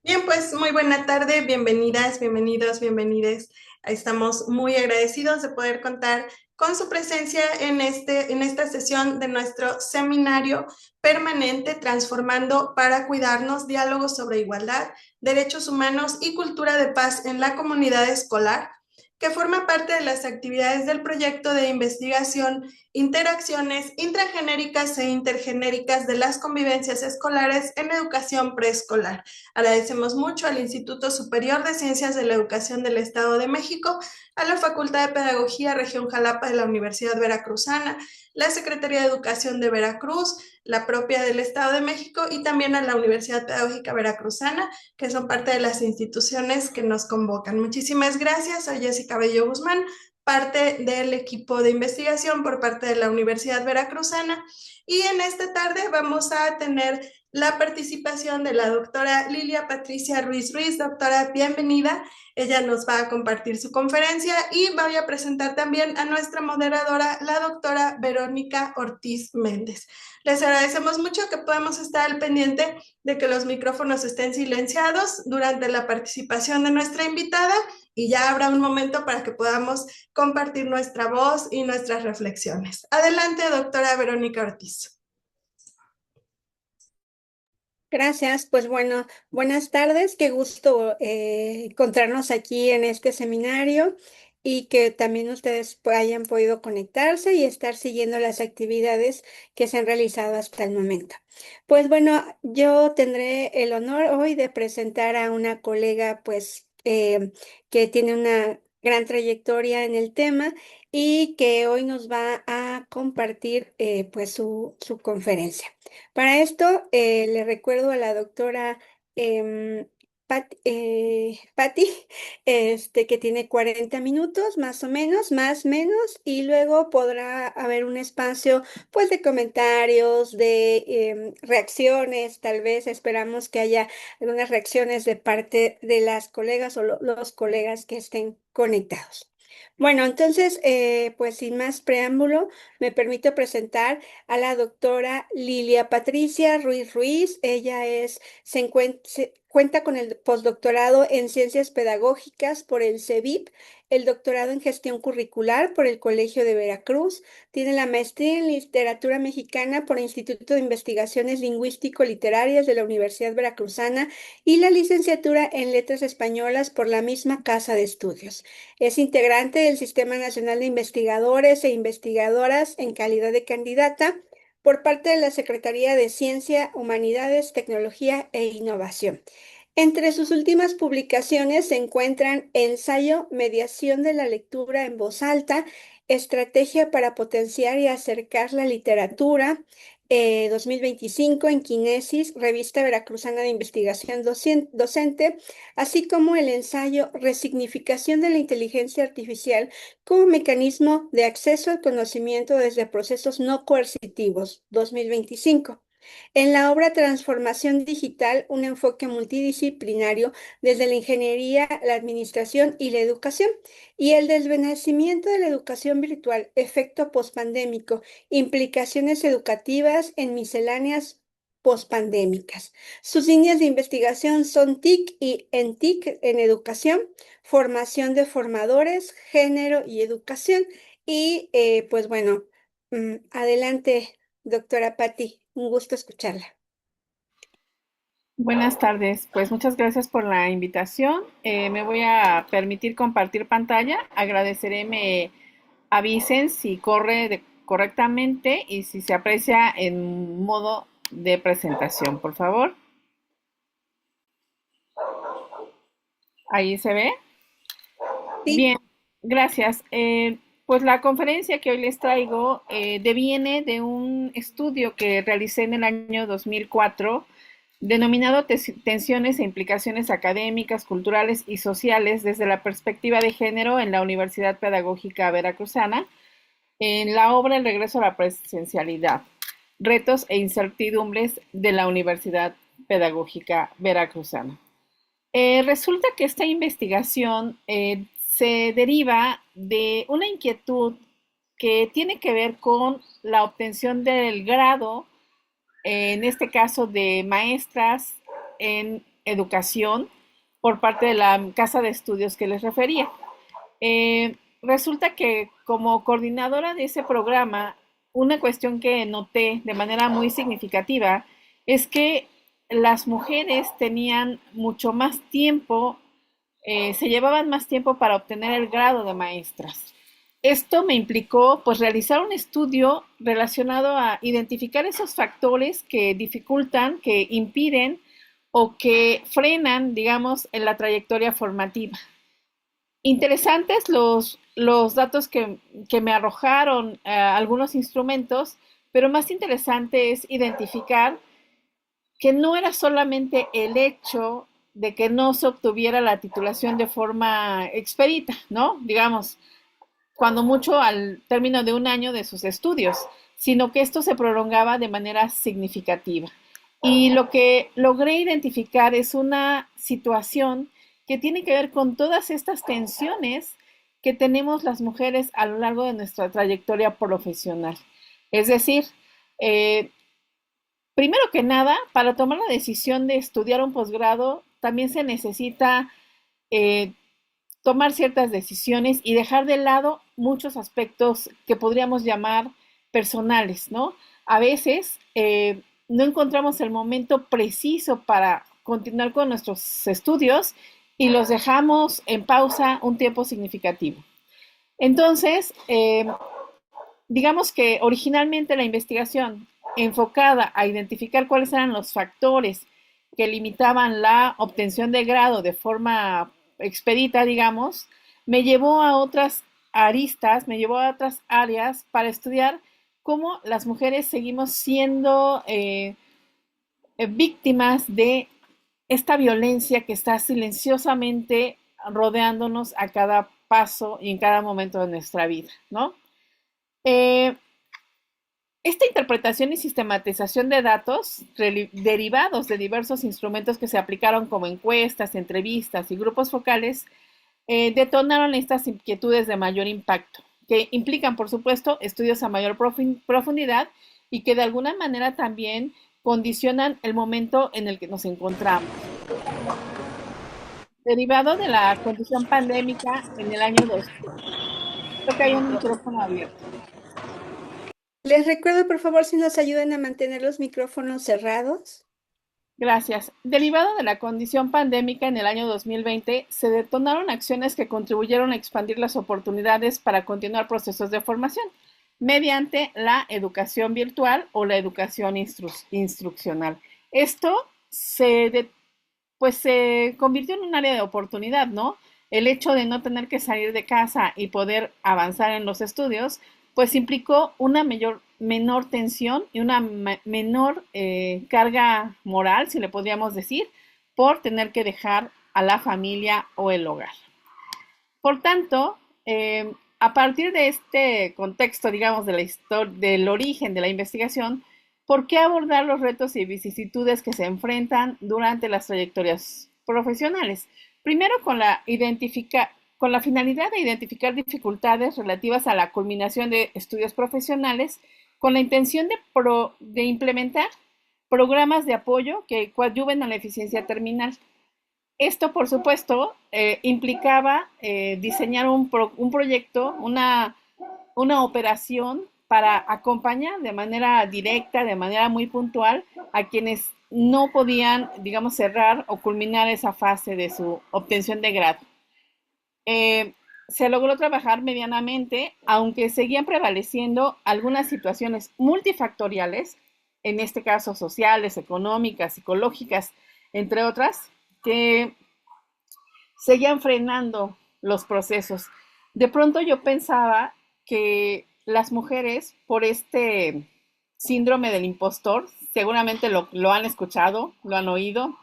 Bien, pues muy buena tarde, bienvenidas, bienvenidos, bienvenides. Estamos muy agradecidos de poder contar con su presencia en esta sesión de nuestro seminario permanente Transformando para Cuidarnos, diálogos sobre igualdad, derechos humanos y cultura de paz en la comunidad escolar, que forma parte de las actividades del proyecto de investigación Interacciones intragenéricas e intergenéricas de las convivencias escolares en educación preescolar. Agradecemos mucho al Instituto Superior de Ciencias de la Educación del Estado de México, a la Facultad de Pedagogía Región Jalapa de la Universidad Veracruzana, la Secretaría de Educación de Veracruz, la propia del Estado de México y también a la Universidad Pedagógica Veracruzana, que son parte de las instituciones que nos convocan. Muchísimas gracias. Soy Jessica Bello Guzmán, parte del equipo de investigación por parte de la Universidad Veracruzana. Y en esta tarde vamos a tener la participación de la doctora Lilia Patricia Ruiz Ruiz. Doctora, bienvenida. Ella nos va a compartir su conferencia y voy a presentar también a nuestra moderadora, la doctora Verónica Ortiz Méndez. Les agradecemos mucho que podamos estar al pendiente de que los micrófonos estén silenciados durante la participación de nuestra invitada y ya habrá un momento para que podamos compartir nuestra voz y nuestras reflexiones. Adelante, doctora Verónica Ortiz. Gracias, pues bueno, buenas tardes, qué gusto encontrarnos aquí en este seminario y que también ustedes hayan podido conectarse y estar siguiendo las actividades que se han realizado hasta el momento. Pues bueno, yo tendré el honor hoy de presentar a una colega que tiene una gran trayectoria en el tema y que hoy nos va a compartir su conferencia. Para esto, le recuerdo a la doctora em, Patti, que tiene 40 minutos más o menos, más menos, y luego podrá haber un espacio pues de comentarios, de reacciones, tal vez esperamos que haya algunas reacciones de parte de las colegas o los colegas que estén conectados. Bueno, entonces, pues sin más preámbulo, me permito presentar a la doctora Lilia Patricia Ruiz Ruiz. Cuenta con el postdoctorado en Ciencias Pedagógicas por el CEVIP, el doctorado en Gestión Curricular por el Colegio de Veracruz, tiene la maestría en Literatura Mexicana por el Instituto de Investigaciones Lingüístico-Literarias de la Universidad Veracruzana y la licenciatura en Letras Españolas por la misma Casa de Estudios. Es integrante del Sistema Nacional de Investigadores e Investigadoras en calidad de candidata por parte de la Secretaría de Ciencia, Humanidades, Tecnología e Innovación. Entre sus últimas publicaciones se encuentran Ensayo, Mediación de la lectura en voz alta, Estrategia para potenciar y acercar la literatura, 2025 en Quinesis, Revista Veracruzana de Investigación Docente, así como el ensayo Resignificación de la inteligencia artificial como mecanismo de acceso al conocimiento desde procesos no coercitivos, 2025. En la obra Transformación Digital, un enfoque multidisciplinario desde la ingeniería, la administración y la educación, y el desvanecimiento de la educación virtual, efecto pospandémico, implicaciones educativas en misceláneas pospandémicas. Sus líneas de investigación son TIC y ENTIC en educación, formación de formadores, género y educación. Y pues bueno, adelante, doctora Patti, un gusto escucharla. Buenas tardes, pues muchas gracias por la invitación. Me voy a permitir compartir pantalla. Agradeceré me avisen si correctamente y si se aprecia en modo de presentación, por favor. Ahí se ve. Sí. Bien, gracias. Pues la conferencia que hoy les traigo deviene de un estudio que realicé en el año 2004 denominado Tensiones e implicaciones académicas, culturales y sociales desde la perspectiva de género en la Universidad Pedagógica Veracruzana, en la obra El regreso a la presencialidad, retos e incertidumbres de la Universidad Pedagógica Veracruzana. Resulta que esta investigación se deriva de una inquietud que tiene que ver con la obtención del grado, en este caso de maestras en educación por parte de la casa de estudios que les refería. Resulta que como coordinadora de ese programa, una cuestión que noté de manera muy significativa es que las mujeres tenían mucho más tiempo, se llevaban más tiempo para obtener el grado de maestras. Esto me implicó pues realizar un estudio relacionado a identificar esos factores que dificultan, que impiden o que frenan, digamos, en la trayectoria formativa. Interesantes los datos que me arrojaron algunos instrumentos, pero más interesante es identificar que no era solamente el hecho de que no se obtuviera la titulación de forma expedita, ¿no? Digamos, cuando mucho al término de un año de sus estudios, sino que esto se prolongaba de manera significativa. Y lo que logré identificar es una situación que tiene que ver con todas estas tensiones que tenemos las mujeres a lo largo de nuestra trayectoria profesional. Es decir, eh, primero que nada, para tomar la decisión de estudiar un posgrado, también se necesita eh, tomar ciertas decisiones y dejar de lado muchos aspectos que podríamos llamar personales, ¿no? A veces no encontramos el momento preciso para continuar con nuestros estudios y los dejamos en pausa un tiempo significativo. Entonces, digamos que originalmente la investigación enfocada a identificar cuáles eran los factores que limitaban la obtención de grado de forma expedita, digamos, me llevó a otras aristas, me llevó a otras áreas para estudiar cómo las mujeres seguimos siendo víctimas de esta violencia que está silenciosamente rodeándonos a cada paso y en cada momento de nuestra vida, ¿no? Eh, Esta interpretación y sistematización de datos derivados de diversos instrumentos que se aplicaron como encuestas, entrevistas y grupos focales detonaron estas inquietudes de mayor impacto, que implican, por supuesto, estudios a mayor profundidad y que de alguna manera también condicionan el momento en el que nos encontramos. Derivado de la condición pandémica en el año 2000. Creo que hay un micrófono abierto. Les recuerdo, por favor, si nos ayudan a mantener los micrófonos cerrados. Gracias. Derivado de la condición pandémica en el año 2020, se detonaron acciones que contribuyeron a expandir las oportunidades para continuar procesos de formación mediante la educación virtual o la educación instruccional. Esto pues se convirtió en un área de oportunidad, ¿no? El hecho de no tener que salir de casa y poder avanzar en los estudios, pues implicó una menor tensión y una menor carga moral, si le podríamos decir, por tener que dejar a la familia o el hogar. Por tanto, a partir de este contexto, digamos, de la del origen de la investigación, ¿por qué abordar los retos y vicisitudes que se enfrentan durante las trayectorias profesionales? Primero, con la finalidad de identificar dificultades relativas a la culminación de estudios profesionales, con la intención de implementar programas de apoyo que coadyuven a la eficiencia terminal. Esto, por supuesto, implicaba diseñar un proyecto, una operación para acompañar de manera directa, de manera muy puntual, a quienes no podían, digamos, cerrar o culminar esa fase de su obtención de grado. Se logró trabajar medianamente, aunque seguían prevaleciendo algunas situaciones multifactoriales, en este caso sociales, económicas, psicológicas, entre otras, que seguían frenando los procesos. De pronto yo pensaba que las mujeres, por este síndrome del impostor, seguramente lo han escuchado, lo han oído,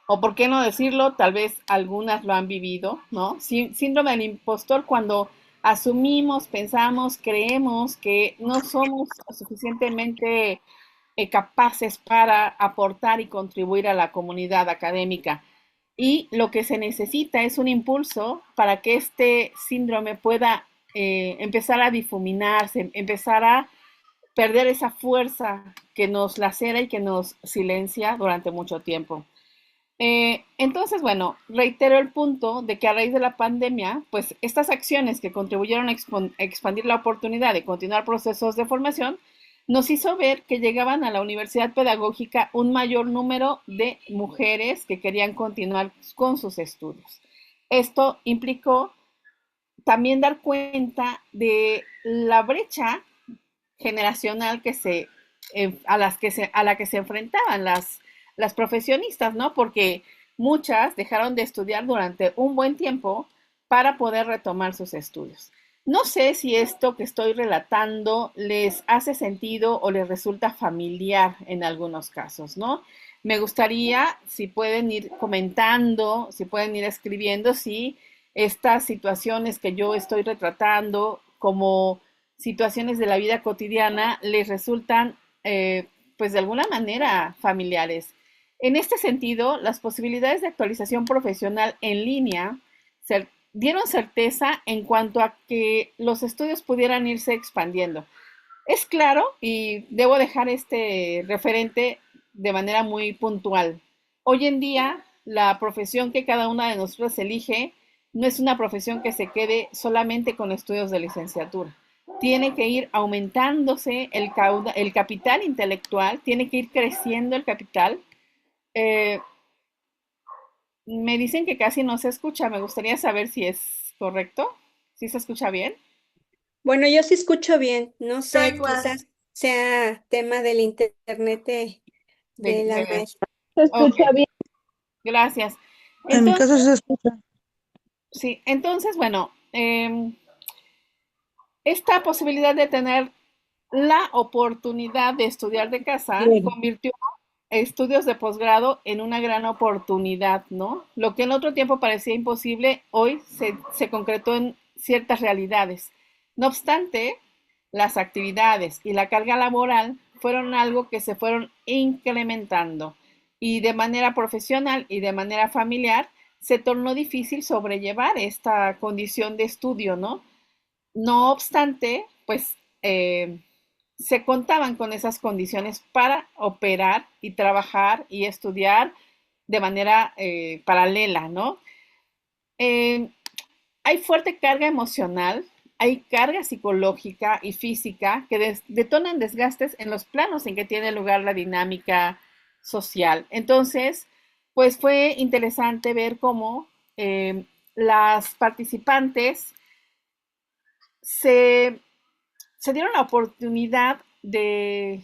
o por qué no decirlo, tal vez algunas lo han vivido, ¿no? Síndrome del impostor cuando asumimos, pensamos, creemos que no somos suficientemente capaces para aportar y contribuir a la comunidad académica. Y lo que se necesita es un impulso para que este síndrome pueda empezar a difuminarse, empezar a perder esa fuerza que nos lacera y que nos silencia durante mucho tiempo. Entonces, bueno, reitero el punto de que a raíz de la pandemia, pues estas acciones que contribuyeron a expandir la oportunidad de continuar procesos de formación, nos hizo ver que llegaban a la universidad pedagógica un mayor número de mujeres que querían continuar con sus estudios. Esto implicó también dar cuenta de la brecha generacional a la que se enfrentaban las profesionistas, ¿no? Porque muchas dejaron de estudiar durante un buen tiempo para poder retomar sus estudios. No sé si esto que estoy relatando les hace sentido o les resulta familiar en algunos casos, ¿no? Me gustaría, si pueden ir comentando, si pueden ir escribiendo, si estas situaciones que yo estoy retratando como situaciones de la vida cotidiana les resultan, pues de alguna manera, familiares. En este sentido, las posibilidades de actualización profesional en línea dieron certeza en cuanto a que los estudios pudieran irse expandiendo. Es claro, y debo dejar este referente de manera muy puntual. Hoy en día, la profesión que cada una de nosotros elige no es una profesión que se quede solamente con estudios de licenciatura. Tiene que ir aumentándose el capital intelectual, tiene que ir creciendo el capital. Eh, Me dicen que casi no se escucha, me gustaría saber si es correcto, si se escucha bien. Bueno, yo sí escucho bien, no Yo sé, igual. quizás sea tema del internet De, de la de- maestra. ok, gracias. En mi Entonces, caso sí se escucha. sí, entonces, bueno, esta posibilidad de tener la oportunidad de estudiar de casa Bien. convirtió estudios de posgrado en una gran oportunidad, ¿no? Lo que en otro tiempo parecía imposible, hoy se concretó en ciertas realidades. No obstante, las actividades y la carga laboral fueron algo que se fueron incrementando y de manera profesional y de manera familiar se tornó difícil sobrellevar esta condición de estudio, ¿no? No obstante, pues se contaban con esas condiciones para operar y trabajar y estudiar de manera paralela, ¿no? Eh, Hay fuerte carga emocional, hay carga psicológica y física que detonan desgastes en los planos en que tiene lugar la dinámica social. Entonces, pues fue interesante ver cómo las participantes se se dieron la oportunidad de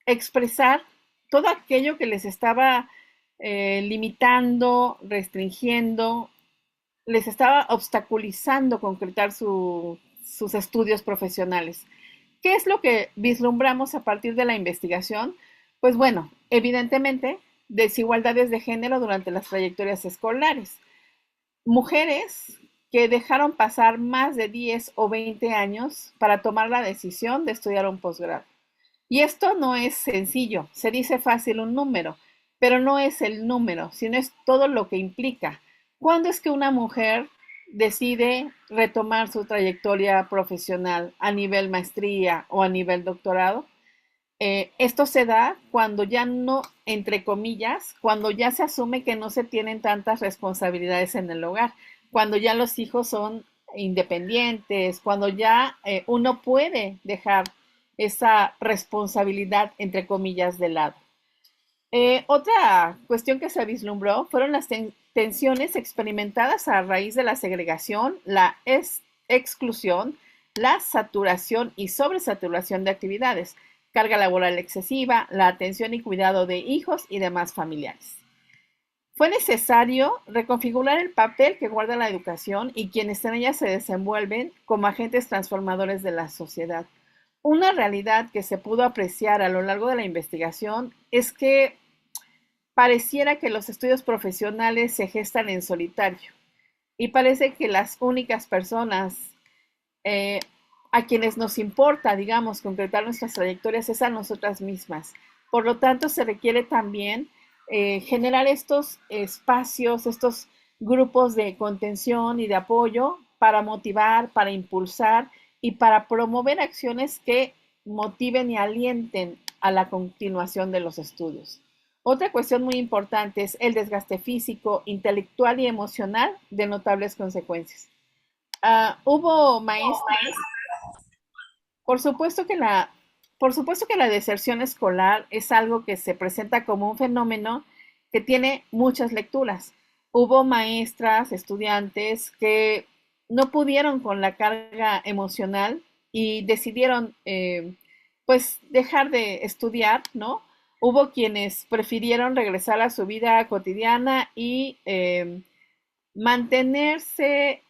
expresar todo aquello que les estaba limitando, restringiendo, les estaba obstaculizando concretar sus estudios profesionales. ¿Qué es lo que vislumbramos a partir de la investigación? Pues bueno, evidentemente, desigualdades de género durante las trayectorias escolares. Mujeres que dejaron pasar más de 10 o 20 años para tomar la decisión de estudiar un posgrado. Y esto no es sencillo, se dice fácil un número, pero no es el número, sino es todo lo que implica. ¿Cuándo es que una mujer decide retomar su trayectoria profesional a nivel maestría o a nivel doctorado? Esto se da cuando ya no, entre comillas, cuando ya se asume que no se tienen tantas responsabilidades en el hogar, cuando ya los hijos son independientes, cuando ya uno puede dejar esa responsabilidad, entre comillas, de lado. Otra cuestión que se vislumbró fueron las tensiones experimentadas a raíz de la segregación, la exclusión, la saturación y sobresaturación de actividades, carga laboral excesiva, la atención y cuidado de hijos y demás familiares. Fue necesario reconfigurar el papel que guarda la educación y quienes en ella se desenvuelven como agentes transformadores de la sociedad. Una realidad que se pudo apreciar a lo largo de la investigación es que pareciera que los estudios profesionales se gestan en solitario y parece que las únicas personas eh, a quienes nos importa, digamos, concretar nuestras trayectorias es a nosotras mismas. Por lo tanto, se requiere también generar estos espacios, estos grupos de contención y de apoyo para motivar, para impulsar y para promover acciones que motiven y alienten a la continuación de los estudios. Otra cuestión muy importante es el desgaste físico, intelectual y emocional de notables consecuencias. Hubo maestras, por supuesto que la, por supuesto que la deserción escolar es algo que se presenta como un fenómeno que tiene muchas lecturas. Hubo maestras, estudiantes que no pudieron con la carga emocional y decidieron pues dejar de estudiar, ¿no? Hubo quienes prefirieron regresar a su vida cotidiana y mantenerse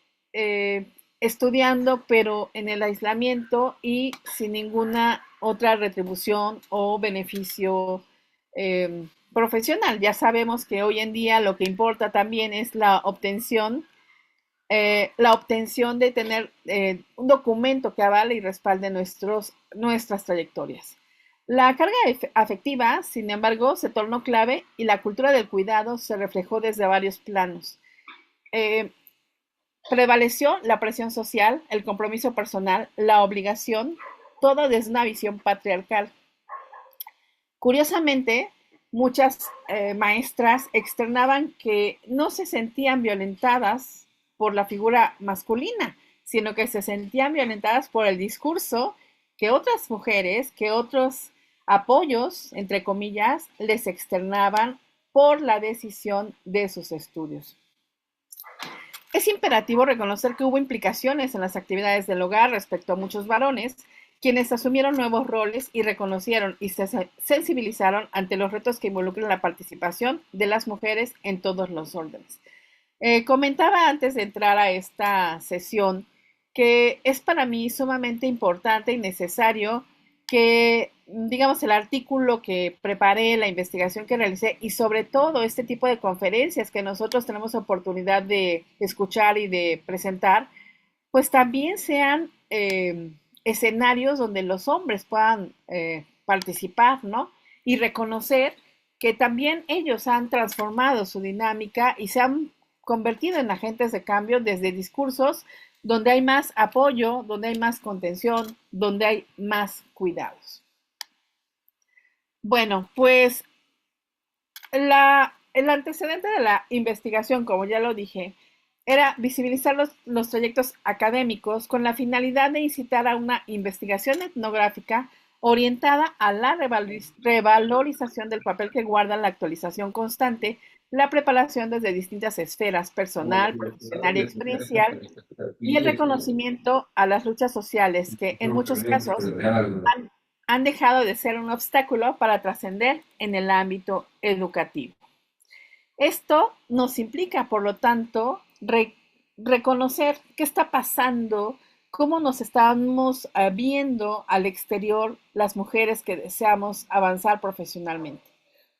estudiando, pero en el aislamiento y sin ninguna otra retribución o beneficio profesional. Ya sabemos que hoy en día lo que importa también es la obtención de tener un documento que avale y respalde nuestras trayectorias. La carga afectiva, sin embargo, se tornó clave y la cultura del cuidado se reflejó desde varios planos. Eh, Prevaleció la presión social, el compromiso personal, la obligación, todo desde una visión patriarcal. Curiosamente, muchas maestras externaban que no se sentían violentadas por la figura masculina, sino que se sentían violentadas por el discurso que otras mujeres, que otros apoyos, entre comillas, les externaban por la decisión de sus estudios. Es imperativo reconocer que hubo implicaciones en las actividades del hogar respecto a muchos varones, quienes asumieron nuevos roles y reconocieron y se sensibilizaron ante los retos que involucran la participación de las mujeres en todos los órdenes. Comentaba antes de entrar a esta sesión que es para mí sumamente importante y necesario que, digamos, el artículo que preparé, la investigación que realicé y sobre todo este tipo de conferencias que nosotros tenemos oportunidad de escuchar y de presentar, pues también sean escenarios donde los hombres puedan participar, ¿no? Y reconocer que también ellos han transformado su dinámica y se han convertido en agentes de cambio desde discursos donde hay más apoyo, donde hay más contención, donde hay más cuidados. Bueno, pues el antecedente de la investigación, como ya lo dije, era visibilizar los trayectos académicos con la finalidad de incitar a una investigación etnográfica orientada a la revalorización del papel que guarda la actualización constante, la preparación desde distintas esferas, personal, profesional y experiencial, y el reconocimiento a las luchas sociales que en muchos casos han dejado de ser un obstáculo para trascender en el ámbito educativo. Esto nos implica, por lo tanto, reconocer qué está pasando, cómo nos estamos viendo al exterior las mujeres que deseamos avanzar profesionalmente.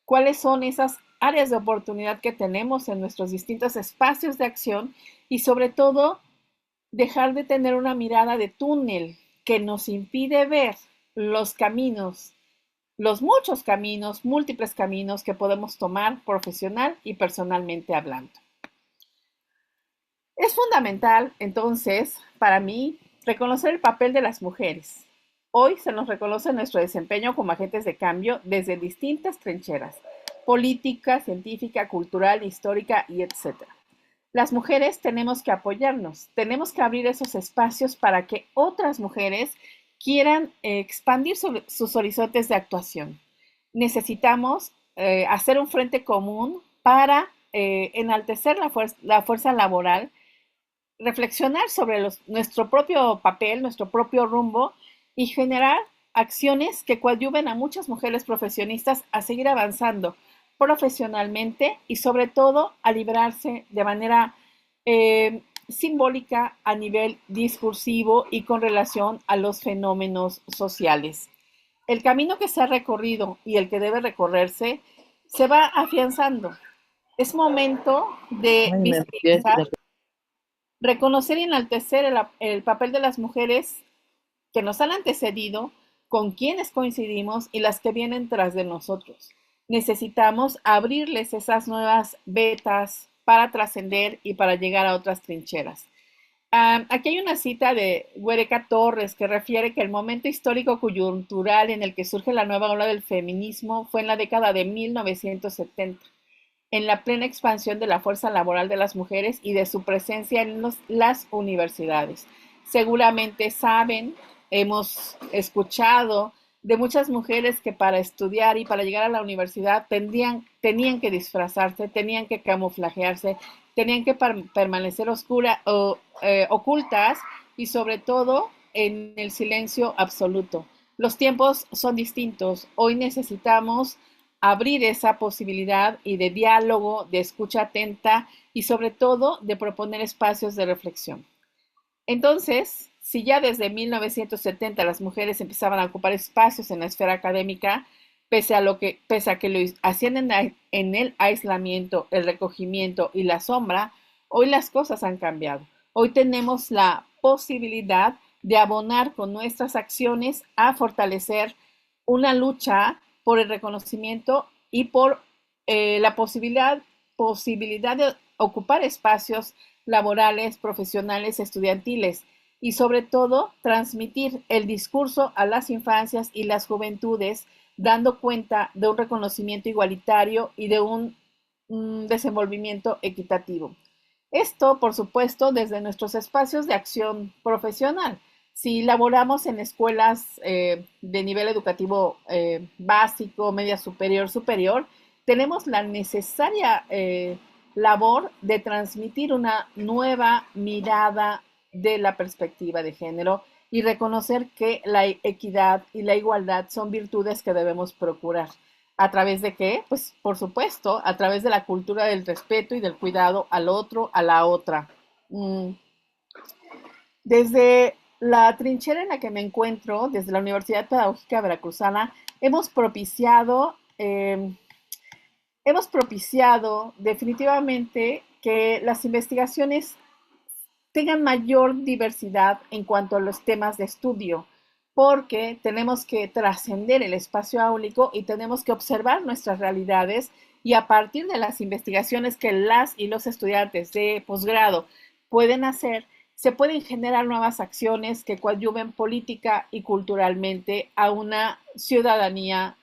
¿Cuáles son esas áreas de oportunidad que tenemos en nuestros distintos espacios de acción? Y sobre todo, dejar de tener una mirada de túnel que nos impide ver los caminos, los muchos caminos, múltiples caminos que podemos tomar profesional y personalmente hablando. Es fundamental, entonces, para mí, reconocer el papel de las mujeres. Hoy se nos reconoce nuestro desempeño como agentes de cambio desde distintas trincheras, política, científica, cultural, histórica y etc. Las mujeres tenemos que apoyarnos, tenemos que abrir esos espacios para que otras mujeres quieran expandir sus horizontes de actuación. Necesitamos hacer un frente común para enaltecer la fuerza laboral, reflexionar sobre nuestro propio papel, nuestro propio rumbo y generar acciones que coadyuven a muchas mujeres profesionistas a seguir avanzando profesionalmente y sobre todo a librarse de manera simbólica a nivel discursivo y con relación a los fenómenos sociales. El camino que se ha recorrido y el que debe recorrerse se va afianzando. Es momento de visibilizar, reconocer y enaltecer el papel de las mujeres que nos han antecedido, con quienes coincidimos y las que vienen tras de nosotros. Necesitamos abrirles esas nuevas vetas para trascender y para llegar a otras trincheras. Aquí hay una cita de Huereca Torres que refiere que el momento histórico coyuntural en el que surge la nueva ola del feminismo fue en la década de 1970, en la plena expansión de la fuerza laboral de las mujeres y de su presencia en las universidades. Seguramente saben, hemos escuchado de muchas mujeres que para estudiar y para llegar a la universidad tenían que disfrazarse, tenían que camuflajearse, tenían que permanecer ocultas y sobre todo en el silencio absoluto. Los tiempos son distintos. Hoy necesitamos abrir esa posibilidad y de diálogo, de escucha atenta y sobre todo de proponer espacios de reflexión. Entonces, si ya desde 1970 las mujeres empezaban a ocupar espacios en la esfera académica, pese a que lo hacían en el aislamiento, el recogimiento y la sombra, hoy las cosas han cambiado. Hoy tenemos la posibilidad de abonar con nuestras acciones a fortalecer una lucha por el reconocimiento y por la posibilidad de ocupar espacios laborales, profesionales, estudiantiles y sobre todo transmitir el discurso a las infancias y las juventudes, dando cuenta de un reconocimiento igualitario y de un desenvolvimiento equitativo. Esto, por supuesto, desde nuestros espacios de acción profesional. Si laboramos en escuelas de nivel educativo básico, media superior, superior, tenemos la necesaria labor de transmitir una nueva mirada de la perspectiva de género y reconocer que la equidad y la igualdad son virtudes que debemos procurar. ¿A través de qué? Pues por supuesto, a través de la cultura del respeto y del cuidado al otro, a la otra. Desde la trinchera en la que me encuentro, desde la Universidad Pedagógica Veracruzana, hemos propiciado definitivamente que las investigaciones tengan mayor diversidad en cuanto a los temas de estudio, porque tenemos que trascender el espacio áulico y tenemos que observar nuestras realidades y a partir de las investigaciones que las y los estudiantes de posgrado pueden hacer, se pueden generar nuevas acciones que coadyuven política y culturalmente a una ciudadanía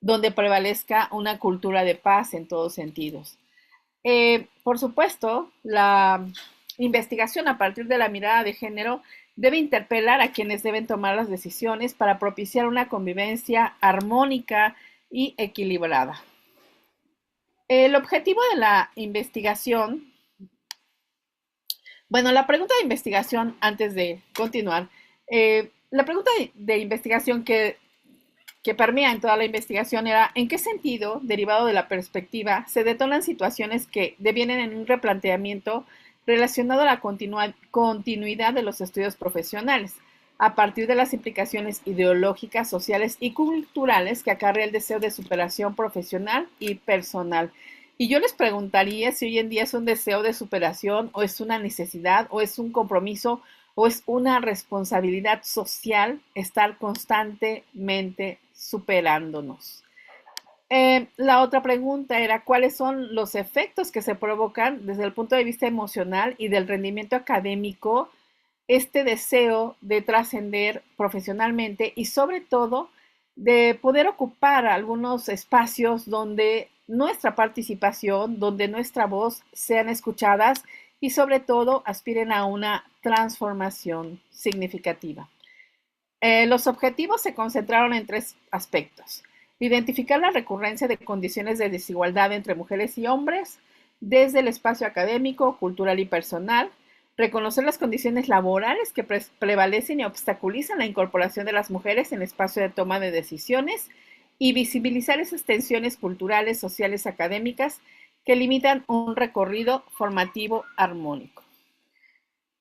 donde prevalezca una cultura de paz en todos sentidos. Por supuesto, la investigación a partir de la mirada de género debe interpelar a quienes deben tomar las decisiones para propiciar una convivencia armónica y equilibrada. El objetivo de la investigación, bueno, la pregunta de investigación antes de continuar, la pregunta de investigación que permea en toda la investigación era ¿en qué sentido, derivado de la perspectiva, se detonan situaciones que devienen en un replanteamiento relacionado a la continuidad de los estudios profesionales, a partir de las implicaciones ideológicas, sociales y culturales que acarrea el deseo de superación profesional y personal? Y yo les preguntaría si hoy en día es un deseo de superación o es una necesidad o es un compromiso o es una responsabilidad social estar constantemente superándonos. La otra pregunta era cuáles son los efectos que se provocan desde el punto de vista emocional y del rendimiento académico, este deseo de trascender profesionalmente y sobre todo de poder ocupar algunos espacios donde nuestra participación, donde nuestra voz sean escuchadas y sobre todo aspiren a una transformación significativa. Los objetivos se concentraron en tres aspectos: identificar la recurrencia de condiciones de desigualdad entre mujeres y hombres desde el espacio académico, cultural y personal, reconocer las condiciones laborales que prevalecen y obstaculizan la incorporación de las mujeres en el espacio de toma de decisiones y visibilizar esas tensiones culturales, sociales, académicas que limitan un recorrido formativo armónico.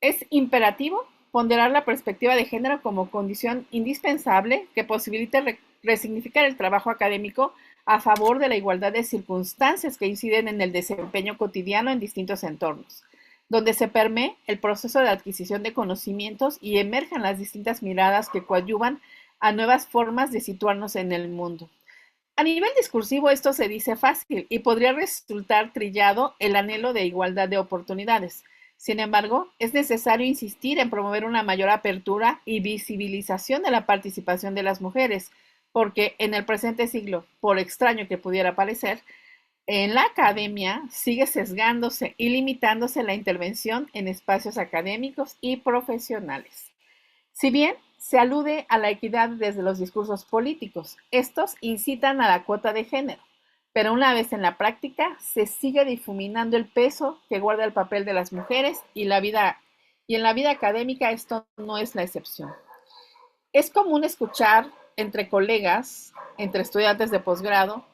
Es imperativo ponderar la perspectiva de género como condición indispensable que posibilite resignificar el trabajo académico a favor de la igualdad de circunstancias que inciden en el desempeño cotidiano en distintos entornos, donde se permee el proceso de adquisición de conocimientos y emerjan las distintas miradas que coadyuvan a nuevas formas de situarnos en el mundo. A nivel discursivo esto se dice fácil y podría resultar trillado el anhelo de igualdad de oportunidades, Sin embargo, es necesario insistir en promover una mayor apertura y visibilización de la participación de las mujeres, porque en el presente siglo, por extraño que pudiera parecer, en la academia sigue sesgándose y limitándose la intervención en espacios académicos y profesionales. Si bien se alude a la equidad desde los discursos políticos, estos incitan a la cuota de género, pero una vez en la práctica se sigue difuminando el peso que guarda el papel de las mujeres y en la vida académica esto no es la excepción. Es común escuchar entre colegas, entre estudiantes de posgrado,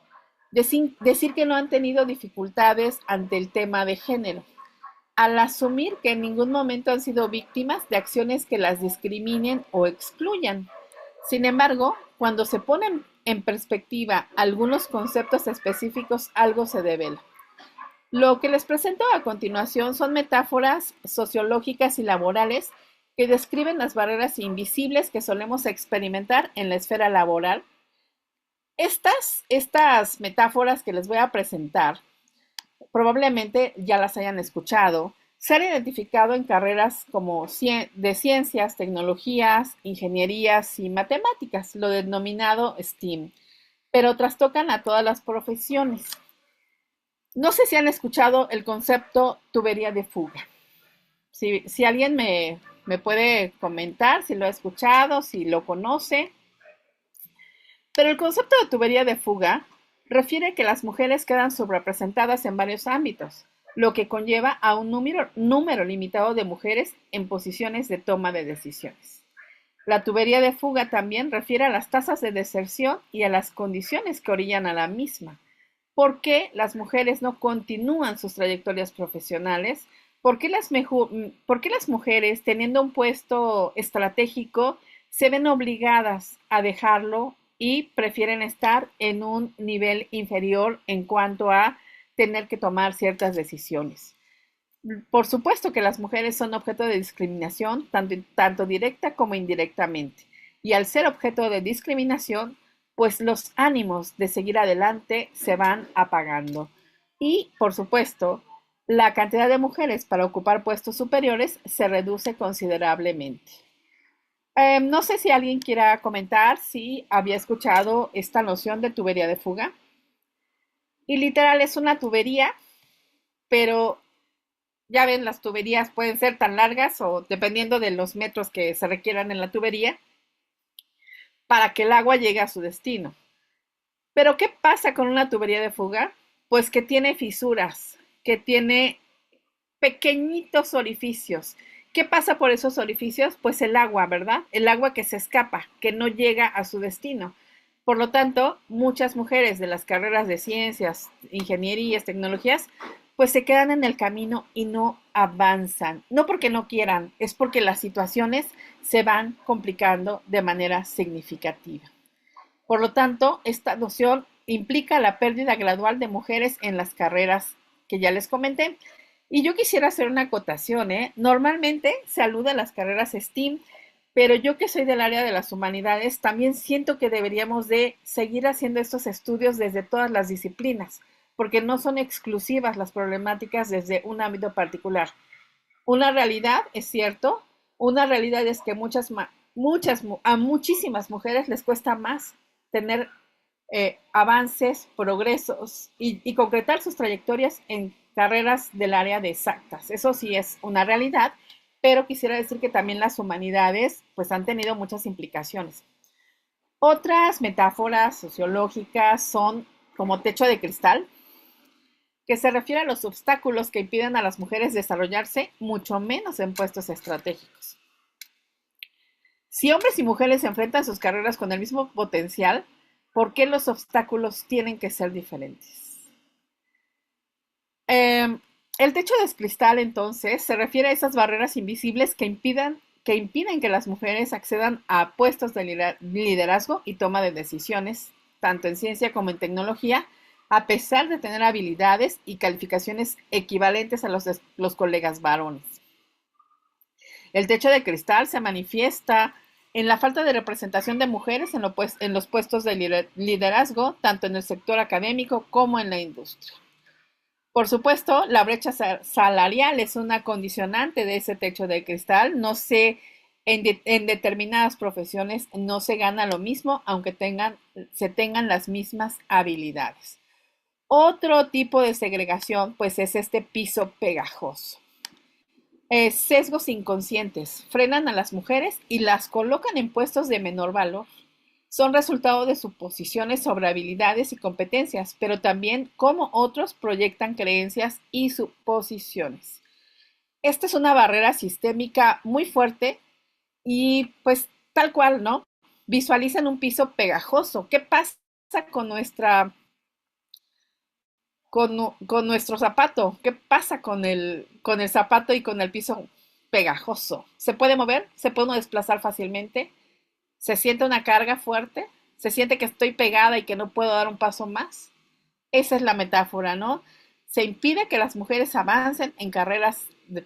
decir que no han tenido dificultades ante el tema de género, al asumir que en ningún momento han sido víctimas de acciones que las discriminen o excluyan. Sin embargo, cuando se ponen en perspectiva algunos conceptos específicos, algo se devela. Lo que les presento a continuación son metáforas sociológicas y laborales que describen las barreras invisibles que solemos experimentar en la esfera laboral. Estas metáforas que les voy a presentar probablemente ya las hayan escuchado, se han identificado en carreras como de ciencias, tecnologías, ingenierías y matemáticas, lo denominado STEAM, pero trastocan a todas las profesiones. No sé si han escuchado el concepto tubería de fuga. Si alguien me puede comentar si lo ha escuchado, si lo conoce. Pero el concepto de tubería de fuga refiere que las mujeres quedan subrepresentadas en varios ámbitos, lo que conlleva a un número limitado de mujeres en posiciones de toma de decisiones. La tubería de fuga también refiere a las tasas de deserción y a las condiciones que orillan a la misma. ¿Por qué las mujeres no continúan sus trayectorias profesionales? ¿Por qué las mujeres, teniendo un puesto estratégico, se ven obligadas a dejarlo y prefieren estar en un nivel inferior en cuanto a tener que tomar ciertas decisiones? Por supuesto que las mujeres son objeto de discriminación, tanto directa como indirectamente. Y al ser objeto de discriminación, pues los ánimos de seguir adelante se van apagando. Y, por supuesto, la cantidad de mujeres para ocupar puestos superiores se reduce considerablemente. No sé si alguien quiera comentar si había escuchado esta noción de tubería de fuga. Y literal es una tubería, pero ya ven, las tuberías pueden ser tan largas o dependiendo de los metros que se requieran en la tubería para que el agua llegue a su destino. Pero ¿qué pasa con una tubería de fuga? Pues que tiene fisuras, que tiene pequeñitos orificios. ¿Qué pasa por esos orificios? Pues el agua, ¿verdad? El agua que se escapa, que no llega a su destino. Por lo tanto, muchas mujeres de las carreras de ciencias, ingenierías, tecnologías, pues se quedan en el camino y no avanzan. No porque no quieran, es porque las situaciones se van complicando de manera significativa. Por lo tanto, esta noción implica la pérdida gradual de mujeres en las carreras que ya les comenté. Y yo quisiera hacer una acotación, ¿eh? Normalmente se alude a las carreras STEAM, pero yo que soy del área de las humanidades, también siento que deberíamos de seguir haciendo estos estudios desde todas las disciplinas, porque no son exclusivas las problemáticas desde un ámbito particular. Una realidad, es cierto, una realidad es que a muchísimas mujeres les cuesta más tener avances, progresos y concretar sus trayectorias en carreras del área de exactas. Eso sí es una realidad, pero quisiera decir que también las humanidades pues han tenido muchas implicaciones. Otras metáforas sociológicas son como techo de cristal, que se refiere a los obstáculos que impiden a las mujeres desarrollarse, mucho menos en puestos estratégicos. Si hombres y mujeres enfrentan sus carreras con el mismo potencial, ¿por qué los obstáculos tienen que ser diferentes? El techo de cristal, entonces, se refiere a esas barreras invisibles que impiden que las mujeres accedan a puestos de liderazgo y toma de decisiones, tanto en ciencia como en tecnología, a pesar de tener habilidades y calificaciones equivalentes a los colegas varones. El techo de cristal se manifiesta en la falta de representación de mujeres en los puestos de liderazgo, tanto en el sector académico como en la industria. Por supuesto, la brecha salarial es una condicionante de ese techo de cristal. No se, en determinadas profesiones no se gana lo mismo, aunque se tengan las mismas habilidades. Otro tipo de segregación, pues es este piso pegajoso. Sesgos inconscientes frenan a las mujeres y las colocan en puestos de menor valor. Son resultado de suposiciones sobre habilidades y competencias, pero también cómo otros proyectan creencias y suposiciones. Esta es una barrera sistémica muy fuerte y pues tal cual, ¿no? Visualizan un piso pegajoso. ¿Qué pasa con con nuestro zapato? ¿Qué pasa con el zapato y con el piso pegajoso? ¿Se puede mover? ¿Se puede uno desplazar fácilmente? ¿Se siente una carga fuerte? ¿Se siente que estoy pegada y que no puedo dar un paso más? Esa es la metáfora, ¿no? Se impide que las mujeres avancen en carreras de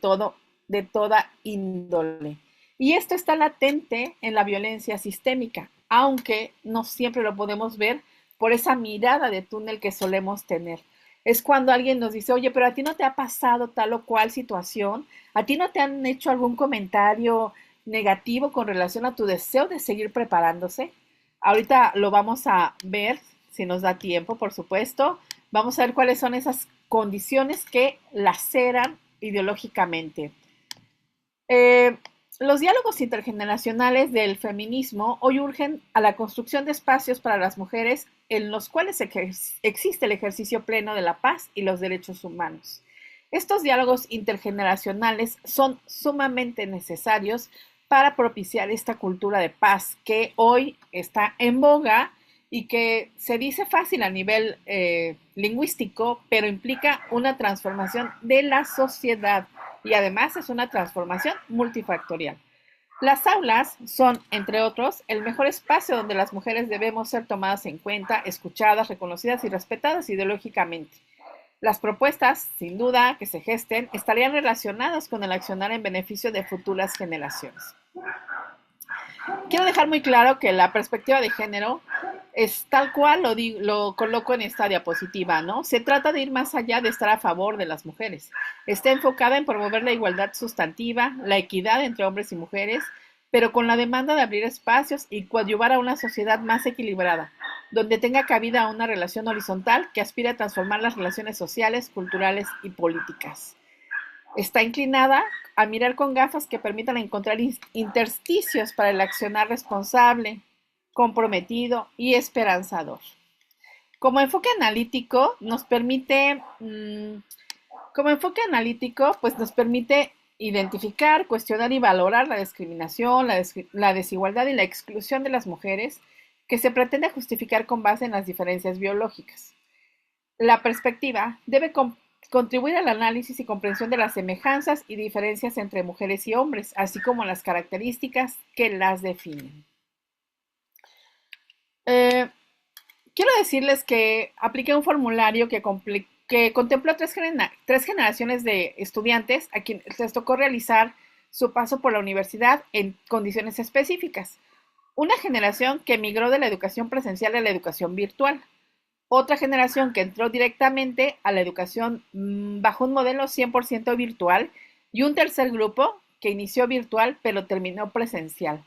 toda índole. Y esto está latente en la violencia sistémica, aunque no siempre lo podemos ver por esa mirada de túnel que solemos tener. Es cuando alguien nos dice, oye, pero a ti no te ha pasado tal o cual situación, a ti no te han hecho algún comentario negativo con relación a tu deseo de seguir preparándose. Ahorita lo vamos a ver, si nos da tiempo, por supuesto. Vamos a ver cuáles son esas condiciones que laceran ideológicamente. Eh, los diálogos intergeneracionales del feminismo hoy urgen a la construcción de espacios para las mujeres en los cuales existe el ejercicio pleno de la paz y los derechos humanos. Estos diálogos intergeneracionales son sumamente necesarios para propiciar esta cultura de paz que hoy está en boga y que se dice fácil a nivel lingüístico, pero implica una transformación de la sociedad y además es una transformación multifactorial. Las aulas son, entre otros, el mejor espacio donde las mujeres debemos ser tomadas en cuenta, escuchadas, reconocidas y respetadas ideológicamente. Las propuestas, sin duda, que se gesten, estarían relacionadas con el accionar en beneficio de futuras generaciones. Quiero dejar muy claro que la perspectiva de género es tal cual lo coloco en esta diapositiva, ¿no? Se trata de ir más allá de estar a favor de las mujeres. Está enfocada en promover la igualdad sustantiva, la equidad entre hombres y mujeres, pero con la demanda de abrir espacios y coadyuvar a una sociedad más equilibrada, donde tenga cabida una relación horizontal que aspire a transformar las relaciones sociales, culturales y políticas. Está inclinada a mirar con gafas que permitan encontrar intersticios para el accionar responsable, comprometido y esperanzador. Como enfoque analítico nos permite, pues nos permite identificar, cuestionar y valorar la discriminación, la desigualdad y la exclusión de las mujeres que se pretende justificar con base en las diferencias biológicas. La perspectiva debe contribuir al análisis y comprensión de las semejanzas y diferencias entre mujeres y hombres, así como las características que las definen. Quiero decirles que apliqué un formulario que contempló tres generaciones de estudiantes a quienes les tocó realizar su paso por la universidad en condiciones específicas. Una generación que migró de la educación presencial a la educación virtual. Otra generación que entró directamente a la educación bajo un modelo 100% virtual y un tercer grupo que inició virtual pero terminó presencial.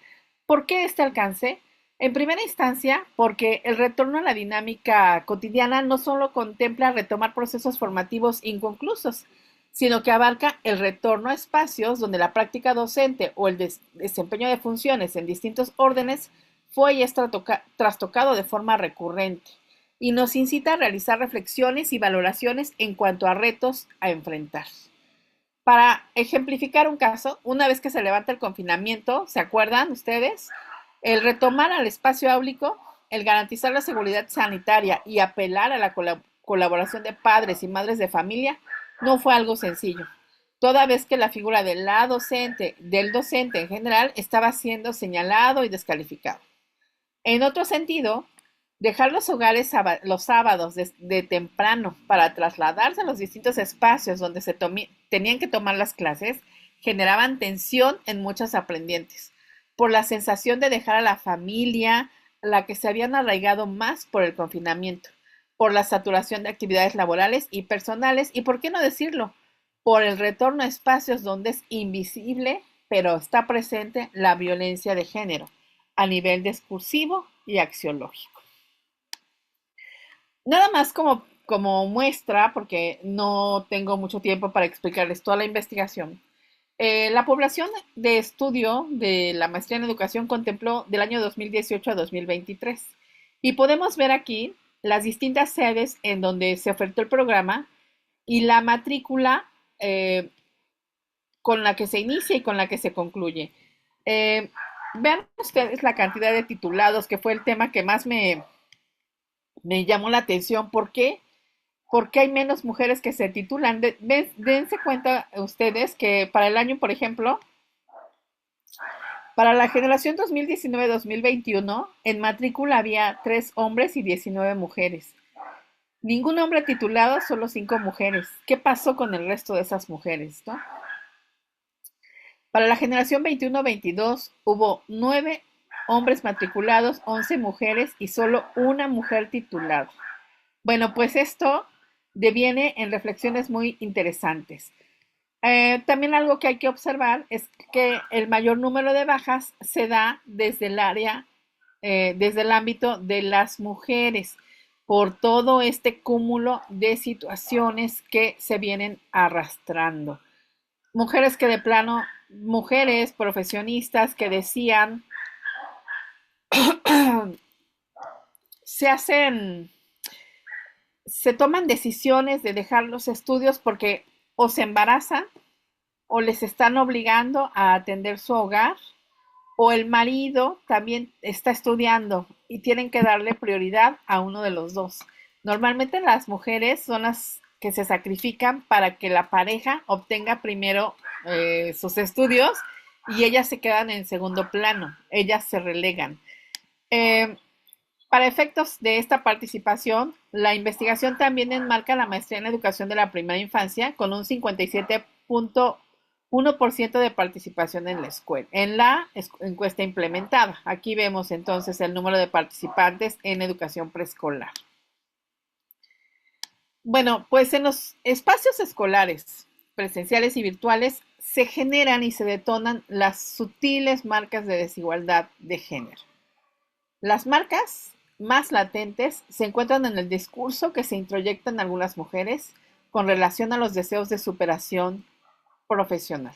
¿Por qué este alcance? En primera instancia, porque el retorno a la dinámica cotidiana no solo contempla retomar procesos formativos inconclusos, sino que abarca el retorno a espacios donde la práctica docente o el desempeño de funciones en distintos órdenes fue y es trastocado de forma recurrente y nos incita a realizar reflexiones y valoraciones en cuanto a retos a enfrentar. Para ejemplificar un caso, una vez que se levanta el confinamiento, ¿se acuerdan ustedes? El retomar al espacio áulico, el garantizar la seguridad sanitaria y apelar a la colaboración de padres y madres de familia no fue algo sencillo, toda vez que la figura del docente en general estaba siendo señalado y descalificado. En otro sentido, dejar los hogares los sábados de temprano para trasladarse a los distintos espacios donde tenían que tomar las clases generaban tensión en muchos aprendientes, por la sensación de dejar a la familia, a la que se habían arraigado más por el confinamiento, por la saturación de actividades laborales y personales y, ¿por qué no decirlo?, por el retorno a espacios donde es invisible, pero está presente la violencia de género a nivel discursivo y axiológico. Nada más como muestra, porque no tengo mucho tiempo para explicarles toda la investigación. La población de estudio de la maestría en educación contempló del año 2018 a 2023. Y podemos ver aquí las distintas sedes en donde se ofertó el programa y la matrícula con la que se inicia y con la que se concluye. Vean ustedes la cantidad de titulados, que fue el tema que más me llamó la atención. ¿Por qué? Porque hay menos mujeres que se titulan. Dense cuenta ustedes que para el año, por ejemplo, para la generación 2019-2021, en matrícula había 3 hombres y 19 mujeres. Ningún hombre titulado, solo 5 mujeres. ¿Qué pasó con el resto de esas mujeres, no? Para la generación 21-22 hubo 9 hombres matriculados, 11 mujeres y solo una mujer titulada. Bueno, pues esto deviene en reflexiones muy interesantes. También algo que hay que observar es que el mayor número de bajas se da desde el área, desde el ámbito de las mujeres, por todo este cúmulo de situaciones que se vienen arrastrando. Mujeres que de plano, mujeres profesionistas que decían, se toman decisiones de dejar los estudios porque o se embarazan o les están obligando a atender su hogar, o el marido también está estudiando y tienen que darle prioridad a uno de los dos. Normalmente las mujeres son las que se sacrifican para que la pareja obtenga primero sus estudios y ellas se quedan en segundo plano, ellas se relegan. Para efectos de esta participación, la investigación también enmarca la maestría en educación de la primera infancia con un 57.1% de participación en la escuela, en la encuesta implementada. Aquí vemos entonces el número de participantes en educación preescolar. Bueno, pues en los espacios escolares, presenciales y virtuales, se generan y se detonan las sutiles marcas de desigualdad de género. Las marcas más latentes se encuentran en el discurso que se introyecta en algunas mujeres con relación a los deseos de superación profesional.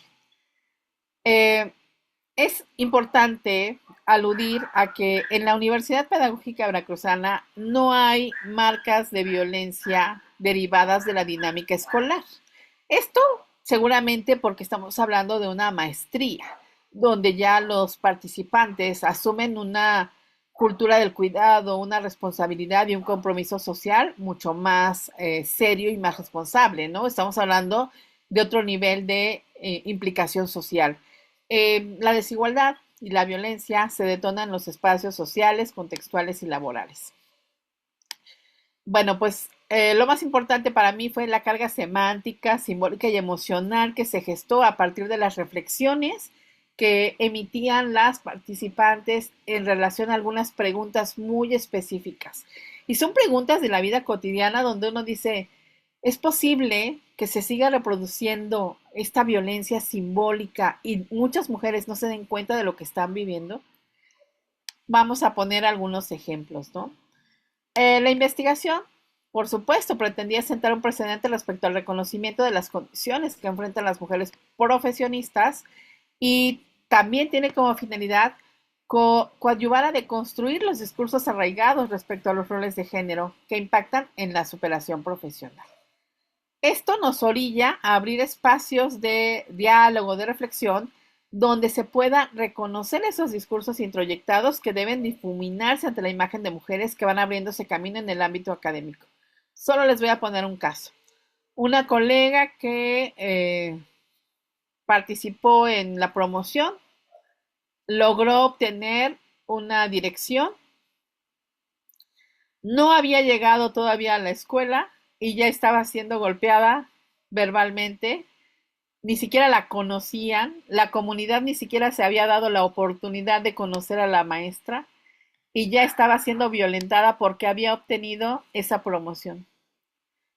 Es importante aludir a que en la Universidad Pedagógica Veracruzana no hay marcas de violencia derivadas de la dinámica escolar. Esto seguramente porque estamos hablando de una maestría, donde ya los participantes asumen una cultura del cuidado, una responsabilidad y un compromiso social mucho más serio y más responsable, ¿no? Estamos hablando de otro nivel de implicación social. La desigualdad y la violencia se detonan en los espacios sociales, contextuales y laborales. Bueno, pues lo más importante para mí fue la carga semántica, simbólica y emocional que se gestó a partir de las reflexiones que emitían las participantes en relación a algunas preguntas muy específicas. Y son preguntas de la vida cotidiana donde uno dice, ¿es posible que se siga reproduciendo esta violencia simbólica y muchas mujeres no se den cuenta de lo que están viviendo? Vamos a poner algunos ejemplos, ¿no? La investigación, por supuesto, pretendía sentar un precedente respecto al reconocimiento de las condiciones que enfrentan las mujeres profesionistas y también tiene como finalidad coadyuvar a deconstruir los discursos arraigados respecto a los roles de género que impactan en la superación profesional. Esto nos orilla a abrir espacios de diálogo, de reflexión, donde se pueda reconocer esos discursos introyectados que deben difuminarse ante la imagen de mujeres que van abriéndose camino en el ámbito académico. Solo les voy a poner un caso. Una colega que participó en la promoción logró obtener una dirección, no había llegado todavía a la escuela y ya estaba siendo golpeada verbalmente, ni siquiera la conocían, la comunidad ni siquiera se había dado la oportunidad de conocer a la maestra y ya estaba siendo violentada porque había obtenido esa promoción.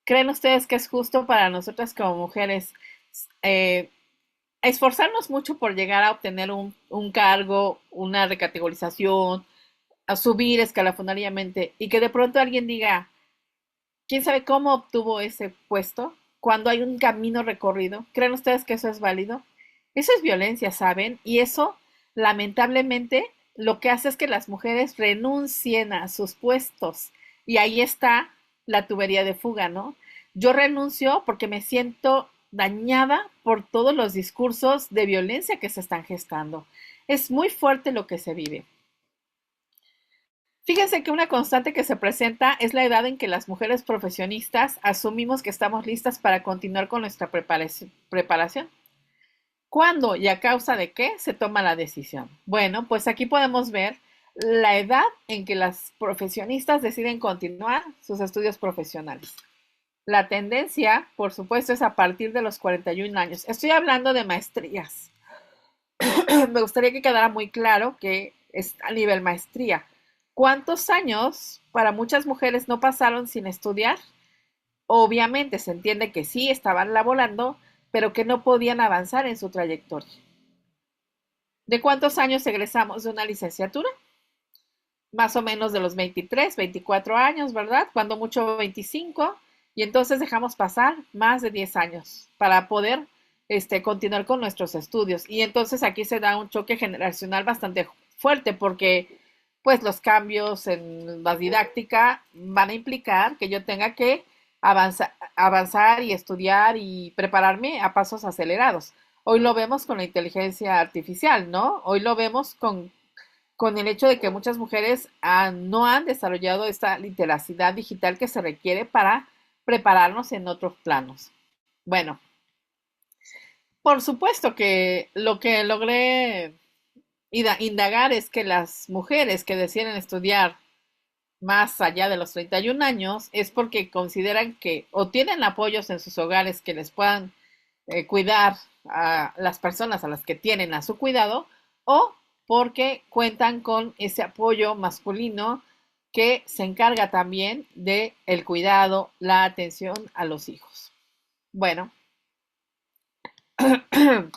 ¿Creen ustedes que es justo para nosotras como mujeres eh, esforzarnos mucho por llegar a obtener un cargo, una recategorización, a subir escalafonariamente y que de pronto alguien diga, quién sabe cómo obtuvo ese puesto cuando hay un camino recorrido? ¿Creen ustedes que eso es válido? Eso es violencia, ¿saben? Y eso, lamentablemente, lo que hace es que las mujeres renuncien a sus puestos. Y ahí está la tubería de fuga, ¿no? Yo renuncio porque me siento dañada por todos los discursos de violencia que se están gestando. Es muy fuerte lo que se vive. Fíjense que una constante que se presenta es la edad en que las mujeres profesionistas asumimos que estamos listas para continuar con nuestra preparación. ¿Cuándo y a causa de qué se toma la decisión? Bueno, pues aquí podemos ver la edad en que las profesionistas deciden continuar sus estudios profesionales. La tendencia, por supuesto, es a partir de los 41 años. Estoy hablando de maestrías. Me gustaría que quedara muy claro que es a nivel maestría. ¿Cuántos años para muchas mujeres no pasaron sin estudiar? Obviamente se entiende que sí estaban laborando, pero que no podían avanzar en su trayectoria. ¿De cuántos años egresamos de una licenciatura? Más o menos de los 23, 24 años, ¿verdad? Cuando mucho 25, y entonces dejamos pasar más de 10 años para poder continuar con nuestros estudios. Y entonces aquí se da un choque generacional bastante fuerte porque pues los cambios en la didáctica van a implicar que yo tenga que avanzar y estudiar y prepararme a pasos acelerados. Hoy lo vemos con la inteligencia artificial, ¿no? Hoy lo vemos con el hecho de que muchas mujeres no han desarrollado esta literacidad digital que se requiere para prepararnos en otros planos. Bueno, por supuesto que lo que logré indagar es que las mujeres que deciden estudiar más allá de los 31 años es porque consideran que o tienen apoyos en sus hogares que les puedan cuidar a las personas a las que tienen a su cuidado, o porque cuentan con ese apoyo masculino que se encarga también de el cuidado, la atención a los hijos. Bueno, en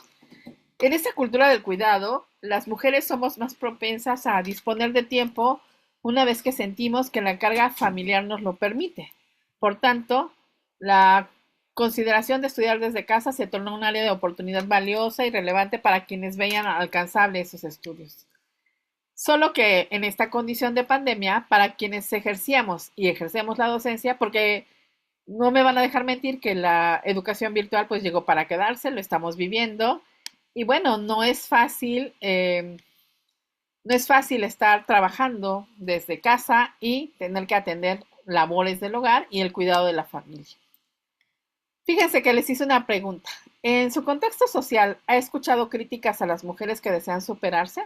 esta cultura del cuidado, las mujeres somos más propensas a disponer de tiempo una vez que sentimos que la carga familiar nos lo permite. Por tanto, la consideración de estudiar desde casa se tornó un área de oportunidad valiosa y relevante para quienes veían alcanzables esos estudios. Solo que en esta condición de pandemia, para quienes ejercíamos y ejercemos la docencia, porque no me van a dejar mentir que la educación virtual pues llegó para quedarse, lo estamos viviendo, y bueno, no es fácil estar trabajando desde casa y tener que atender labores del hogar y el cuidado de la familia. Fíjense que les hice una pregunta. En su contexto social, ¿ha escuchado críticas a las mujeres que desean superarse?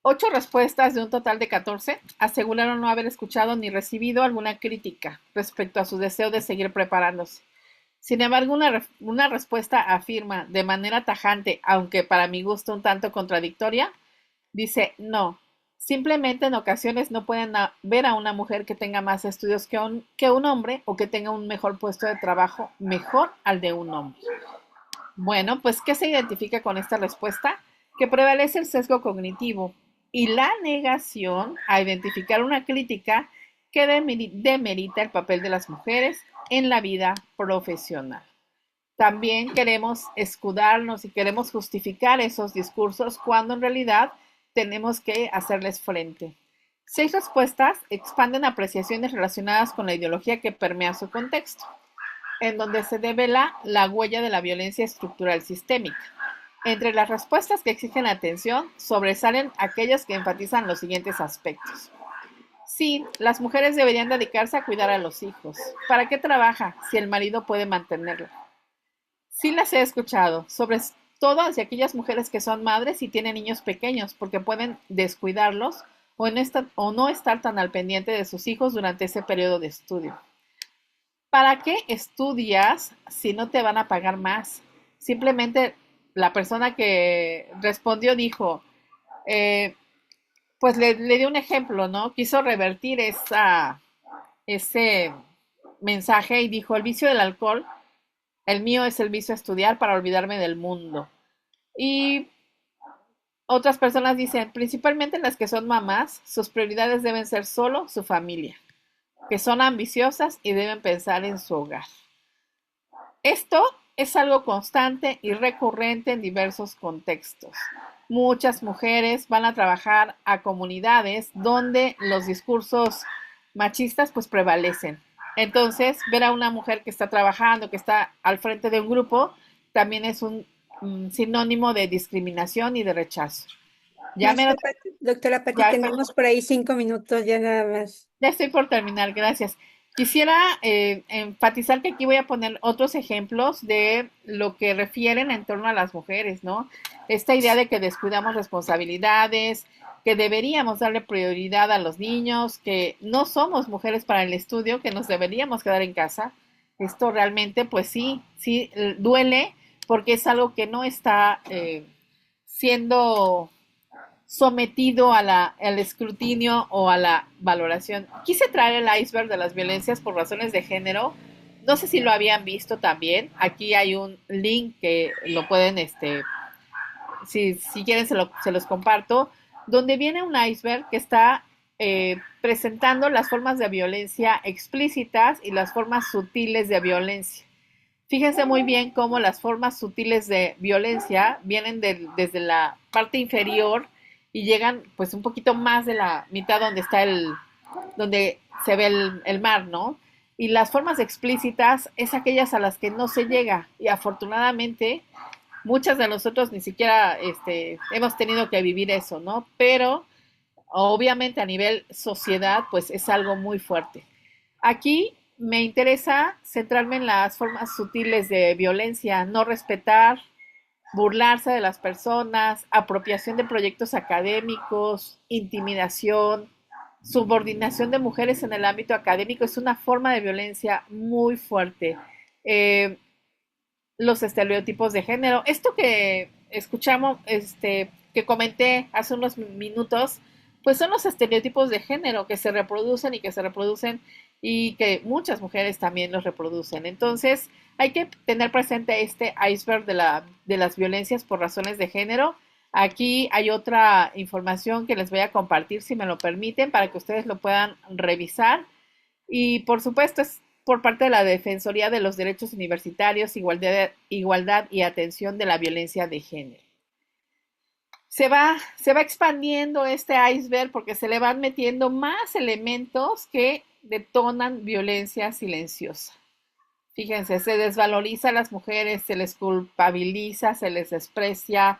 8 respuestas de un total de 14 aseguraron no haber escuchado ni recibido alguna crítica respecto a su deseo de seguir preparándose. Sin embargo, una respuesta afirma de manera tajante, aunque para mi gusto un tanto contradictoria, dice no. Simplemente en ocasiones no pueden ver a una mujer que tenga más estudios que un hombre o que tenga un mejor puesto de trabajo mejor al de un hombre. Bueno, pues ¿qué se identifica con esta respuesta? Que prevalece el sesgo cognitivo y la negación a identificar una crítica que demerita el papel de las mujeres en la vida profesional. También queremos escudarnos y queremos justificar esos discursos cuando en realidad tenemos que hacerles frente. 6 respuestas expanden apreciaciones relacionadas con la ideología que permea su contexto, en donde se devela la huella de la violencia estructural sistémica. Entre las respuestas que exigen atención, sobresalen aquellas que enfatizan los siguientes aspectos. Sí, las mujeres deberían dedicarse a cuidar a los hijos. ¿Para qué trabaja si el marido puede mantenerla? Sí las he escuchado, sobre todo hacia aquellas mujeres que son madres y tienen niños pequeños, porque pueden descuidarlos o no estar tan al pendiente de sus hijos durante ese periodo de estudio. ¿Para qué estudias si no te van a pagar más? Simplemente la persona que respondió dijo, pues le dio un ejemplo, ¿no? Quiso revertir ese mensaje y dijo, el vicio del alcohol, el mío es el vicio a estudiar para olvidarme del mundo. Y otras personas dicen, principalmente las que son mamás, sus prioridades deben ser solo su familia, que son ambiciosas y deben pensar en su hogar. Esto es algo constante y recurrente en diversos contextos. Muchas mujeres van a trabajar a comunidades donde los discursos machistas pues prevalecen. Entonces, ver a una mujer que está trabajando, que está al frente de un grupo, también es un sinónimo de discriminación y de rechazo. Ya, Maestra doctora Pati, ya, tenemos por ahí 5 minutos ya nada más. ya estoy por terminar, gracias. Quisiera enfatizar que aquí voy a poner otros ejemplos de lo que refieren en torno a las mujeres, ¿no? Esta idea de que descuidamos responsabilidades, que deberíamos darle prioridad a los niños, que no somos mujeres para el estudio, que nos deberíamos quedar en casa. Esto realmente, pues sí duele porque es algo que no está siendo sometido al escrutinio o a la valoración. Quise traer el iceberg de las violencias por razones de género. No sé si lo habían visto también. Aquí hay un link que lo pueden, si quieren se los comparto, donde viene un iceberg que está presentando las formas de violencia explícitas y las formas sutiles de violencia. Fíjense muy bien cómo las formas sutiles de violencia vienen desde la parte inferior y llegan pues un poquito más de la mitad donde se ve el mar, ¿no? Y las formas explícitas es aquellas a las que no se llega y afortunadamente muchas de nosotros ni siquiera hemos tenido que vivir eso, ¿no? Pero obviamente a nivel sociedad pues es algo muy fuerte. Aquí me interesa centrarme en las formas sutiles de violencia, no respetar, burlarse de las personas, apropiación de proyectos académicos, intimidación, subordinación de mujeres en el ámbito académico es una forma de violencia muy fuerte. Eh, los estereotipos de género. Esto que escuchamos, que comenté hace unos minutos, pues son los estereotipos de género que se reproducen y que se reproducen y que muchas mujeres también los reproducen. Entonces, hay que tener presente este iceberg de las violencias por razones de género. Aquí hay otra información que les voy a compartir, si me lo permiten, para que ustedes lo puedan revisar. Y por supuesto, es por parte de la Defensoría de los Derechos Universitarios, Igualdad y Atención de la Violencia de Género. Se va expandiendo este iceberg porque se le van metiendo más elementos que detonan violencia silenciosa. Fíjense, se desvaloriza a las mujeres, se les culpabiliza, se les desprecia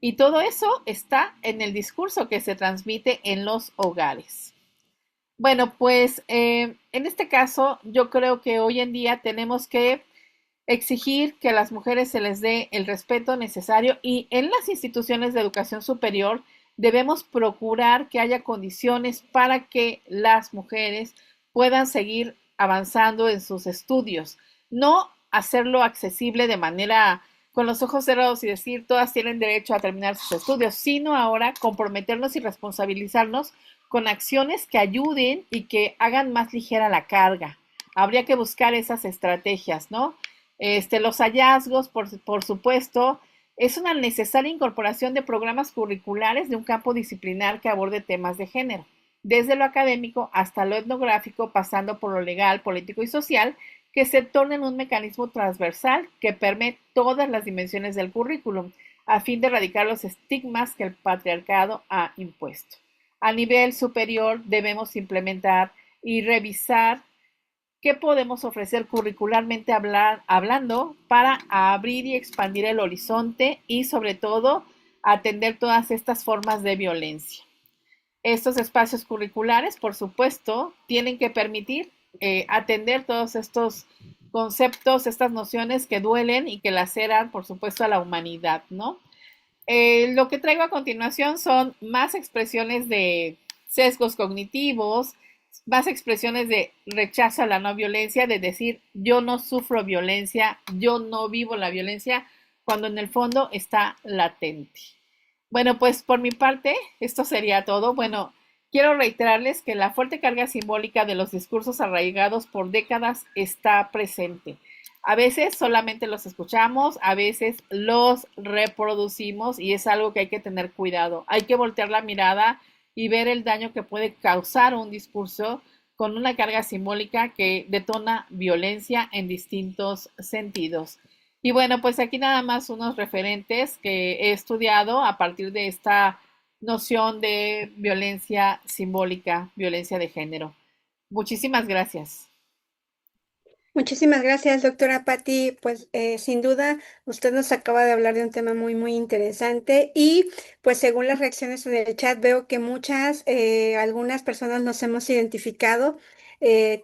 y todo eso está en el discurso que se transmite en los hogares. Bueno, pues en este caso yo creo que hoy en día tenemos que exigir que a las mujeres se les dé el respeto necesario y en las instituciones de educación superior debemos procurar que haya condiciones para que las mujeres puedan seguir avanzando en sus estudios, no hacerlo accesible de manera con los ojos cerrados y decir todas tienen derecho a terminar sus estudios, sino ahora comprometernos y responsabilizarnos con acciones que ayuden y que hagan más ligera la carga. Habría que buscar esas estrategias, ¿no? Los hallazgos, por supuesto, es una necesaria incorporación de programas curriculares de un campo disciplinar que aborde temas de género, desde lo académico hasta lo etnográfico, pasando por lo legal, político y social, que se tornen un mecanismo transversal que permee todas las dimensiones del currículum, a fin de erradicar los estigmas que el patriarcado ha impuesto. A nivel superior debemos implementar y revisar qué podemos ofrecer curricularmente hablando para abrir y expandir el horizonte y sobre todo atender todas estas formas de violencia. Estos espacios curriculares, por supuesto, tienen que permitir atender todos estos conceptos, estas nociones que duelen y que laceran, por supuesto, a la humanidad, ¿no? Lo que traigo a continuación son más expresiones de sesgos cognitivos, más expresiones de rechazo a la no violencia, de decir yo no sufro violencia, yo no vivo la violencia, cuando en el fondo está latente. Bueno, pues por mi parte, esto sería todo. Bueno, quiero reiterarles que la fuerte carga simbólica de los discursos arraigados por décadas está presente. A veces solamente los escuchamos, a veces los reproducimos y es algo que hay que tener cuidado. Hay que voltear la mirada y ver el daño que puede causar un discurso con una carga simbólica que detona violencia en distintos sentidos. Y bueno, pues aquí nada más unos referentes que he estudiado a partir de esta noción de violencia simbólica, violencia de género. Muchísimas gracias. Muchísimas gracias, doctora Patti. Pues sin duda, usted nos acaba de hablar de un tema muy, muy interesante y pues según las reacciones en el chat veo que algunas personas nos hemos identificado.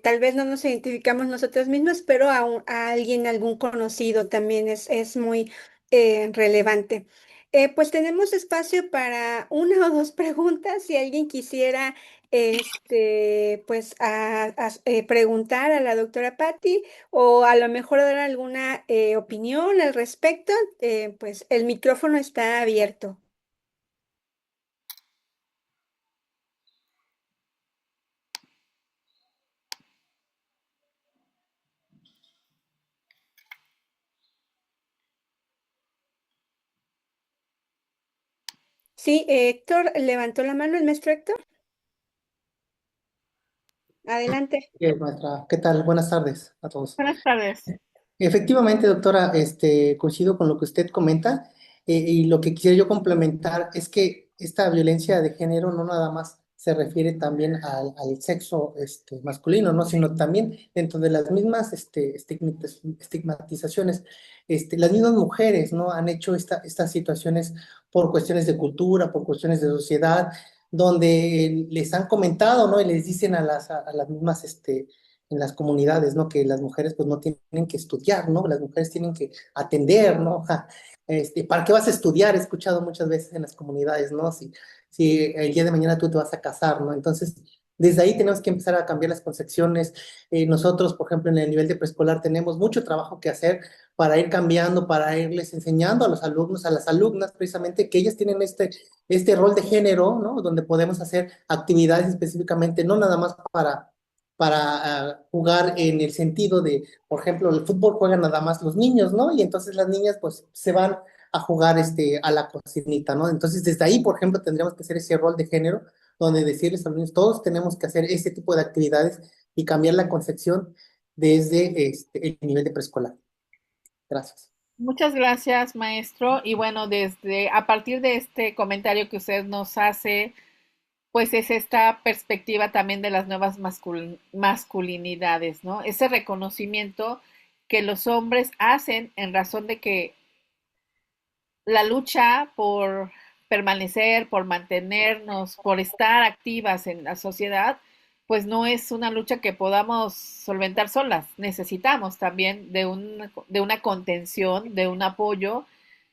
Tal vez no nos identificamos nosotros mismos, pero a alguien, algún conocido también es muy relevante. Pues tenemos espacio para una o dos preguntas. Si alguien quisiera preguntar a la doctora Patti o a lo mejor dar alguna opinión al respecto, pues el micrófono está abierto. Sí, Héctor levantó la mano, el maestro Héctor. Adelante. Maestra, ¿qué tal? Buenas tardes a todos. Buenas tardes. Efectivamente, doctora, coincido con lo que usted comenta, y lo que quisiera yo complementar es que esta violencia de género no nada más se refiere también al sexo masculino, ¿no? Sino también dentro de las mismas estigmatizaciones, las mismas mujeres, ¿no? Han hecho estas situaciones por cuestiones de cultura, por cuestiones de sociedad, donde les han comentado, ¿no? Y les dicen a las mismas, en las comunidades, ¿no? Que las mujeres pues no tienen que estudiar, ¿no? Las mujeres tienen que atender, ¿no? Ja, ¿para qué vas a estudiar? He escuchado muchas veces en las comunidades, ¿no? Si el día de mañana tú te vas a casar, ¿no? Entonces, desde ahí tenemos que empezar a cambiar las concepciones. Nosotros, por ejemplo, en el nivel de preescolar tenemos mucho trabajo que hacer para ir cambiando, para irles enseñando a los alumnos, a las alumnas, precisamente, que ellas tienen este rol de género, ¿no? Donde podemos hacer actividades específicamente, no nada más para jugar en el sentido de, por ejemplo, el fútbol juegan nada más los niños, ¿no? Y entonces las niñas pues se van a jugar a la cocinita, ¿no? Entonces desde ahí, por ejemplo, tendríamos que hacer ese rol de género, donde decirles a los niños, todos tenemos que hacer ese tipo de actividades y cambiar la concepción desde el nivel de preescolar. Gracias. Muchas gracias, maestro. Y bueno, desde a partir de este comentario que usted nos hace, pues es esta perspectiva también de las nuevas masculinidades, ¿no? Ese reconocimiento que los hombres hacen en razón de que la lucha por permanecer, por mantenernos, por estar activas en la sociedad, pues no es una lucha que podamos solventar solas. Necesitamos también de una contención, de un apoyo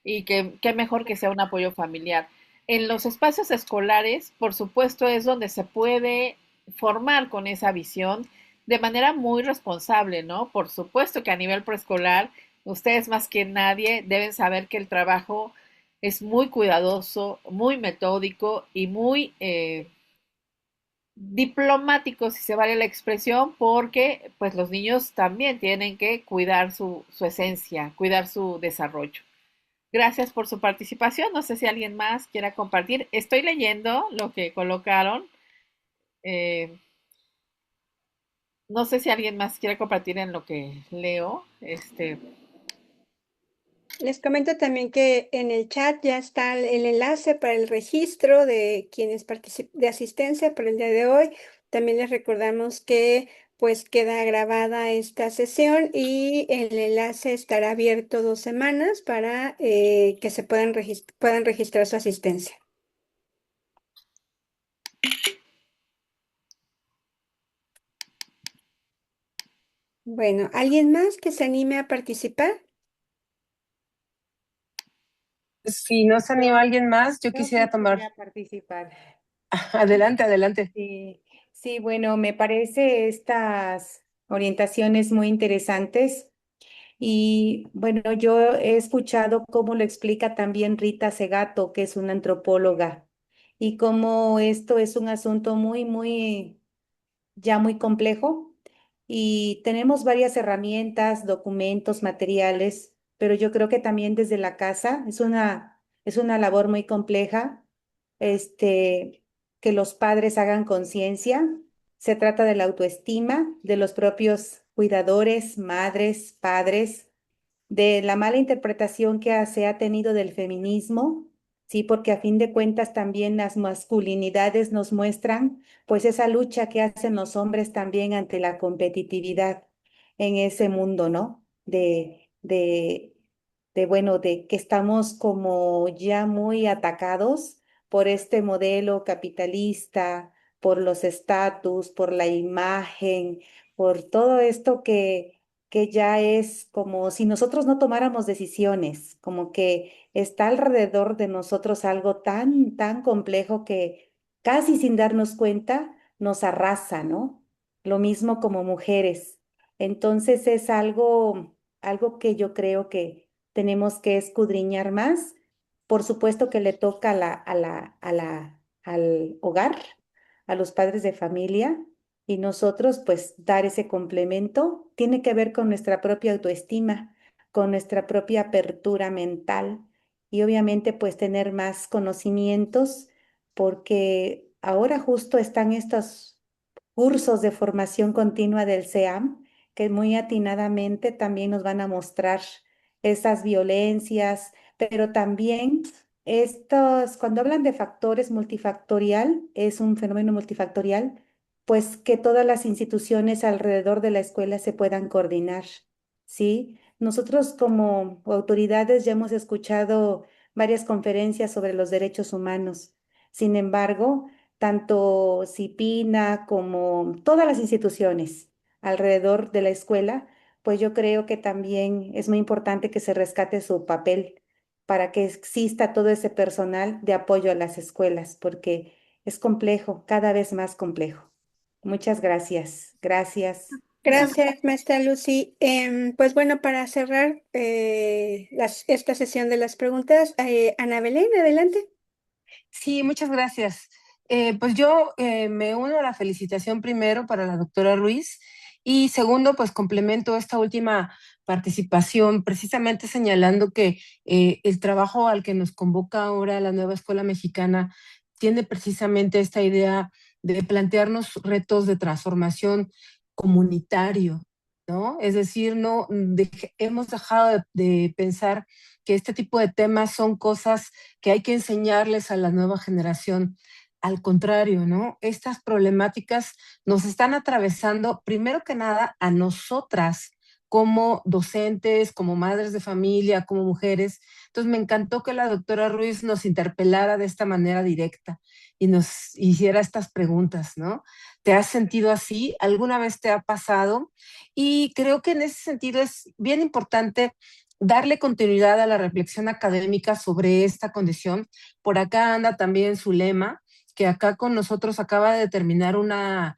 y que mejor que sea un apoyo familiar. En los espacios escolares, por supuesto, es donde se puede formar con esa visión de manera muy responsable, ¿no? Por supuesto que a nivel preescolar, ustedes más que nadie deben saber que el trabajo es muy cuidadoso, muy metódico y muy diplomático, si se vale la expresión, porque pues los niños también tienen que cuidar su esencia, cuidar su desarrollo. Gracias por su participación. No sé si alguien más quiera compartir. Estoy leyendo lo que colocaron. Eh, no sé si alguien más quiere compartir en lo que leo. Les comento también que en el chat ya está el enlace para el registro de quienes de asistencia para el día de hoy. También les recordamos que pues queda grabada esta sesión y el enlace estará abierto 2 semanas para que se puedan registrar su asistencia. Bueno, ¿alguien más que se anime a participar? Si no se anima alguien más, yo Yo quisiera tomar. quisiera participar. Adelante, adelante. Sí, bueno, me parece estas orientaciones muy interesantes. Y bueno, yo he escuchado cómo lo explica también Rita Segato, que es una antropóloga, y cómo esto es un asunto ya muy complejo. Y tenemos varias herramientas, documentos, materiales, pero yo creo que también desde la casa es una labor muy compleja, este, que los padres hagan conciencia. Se trata de la autoestima de los propios cuidadores, madres, padres, de la mala interpretación que se ha tenido del feminismo, sí, porque a fin de cuentas también las masculinidades nos muestran pues esa lucha que hacen los hombres también ante la competitividad en ese mundo, ¿no? Bueno, de que estamos como ya muy atacados por este modelo capitalista, por los estatus, por la imagen, por todo esto que ya es como si nosotros no tomáramos decisiones, como que está alrededor de nosotros algo tan complejo que casi sin darnos cuenta nos arrasa, ¿no? Lo mismo como mujeres. Entonces es algo que yo creo que tenemos que escudriñar más. Por supuesto que le toca al hogar, a los padres de familia, y nosotros pues dar ese complemento tiene que ver con nuestra propia autoestima, con nuestra propia apertura mental y obviamente pues tener más conocimientos porque ahora justo están estos cursos de formación continua del SEAM que muy atinadamente también nos van a mostrar esas violencias, pero también estos, cuando hablan de factores multifactorial, es un fenómeno multifactorial, pues que todas las instituciones alrededor de la escuela se puedan coordinar, ¿sí? Nosotros como autoridades ya hemos escuchado varias conferencias sobre los derechos humanos. Sin embargo, tanto CIPINA como todas las instituciones alrededor de la escuela, pues yo creo que también es muy importante que se rescate su papel para que exista todo ese personal de apoyo a las escuelas, porque es complejo, cada vez más complejo. Muchas gracias. Gracias. Muchas Gracias, maestra Lucy. Pues bueno, para cerrar esta sesión de las preguntas, Ana Belén, adelante. Sí, muchas gracias. Pues yo me uno a la felicitación primero para la doctora Ruiz y segundo, pues complemento esta última participación precisamente señalando que el trabajo al que nos convoca ahora la nueva escuela mexicana tiene precisamente esta idea de plantearnos retos de transformación comunitario, ¿no? Es decir, no hemos dejado de pensar que este tipo de temas son cosas que hay que enseñarles a la nueva generación. Al contrario, ¿no? Estas problemáticas nos están atravesando, primero que nada, a nosotras como docentes, como madres de familia, como mujeres. Entonces me encantó que la doctora Ruiz nos interpelara de esta manera directa y nos hiciera estas preguntas, ¿no? ¿Te has sentido así? ¿Alguna vez te ha pasado? Y creo que en ese sentido es bien importante darle continuidad a la reflexión académica sobre esta condición. Por acá anda también su lema, que acá con nosotros acaba de terminar una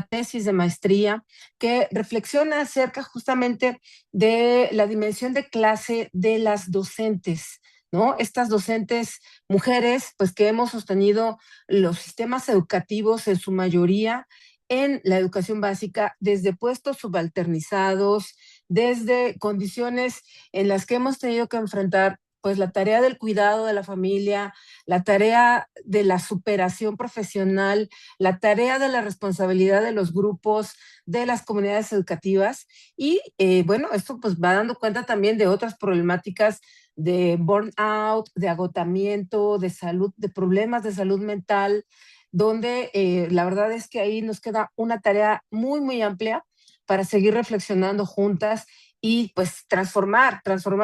tesis de maestría que reflexiona acerca justamente de la dimensión de clase de las docentes, ¿no? Estas docentes mujeres, pues que hemos sostenido los sistemas educativos en su mayoría en la educación básica desde puestos subalternizados, desde condiciones en las que hemos tenido que enfrentar pues la tarea del cuidado de la familia, la tarea de la superación profesional, la tarea de la responsabilidad de los grupos, de las comunidades educativas y bueno, esto pues va dando cuenta también de otras problemáticas de burnout, de agotamiento, de salud, de problemas de salud mental, donde la verdad es que ahí nos queda una tarea muy amplia para seguir reflexionando juntas y pues transformar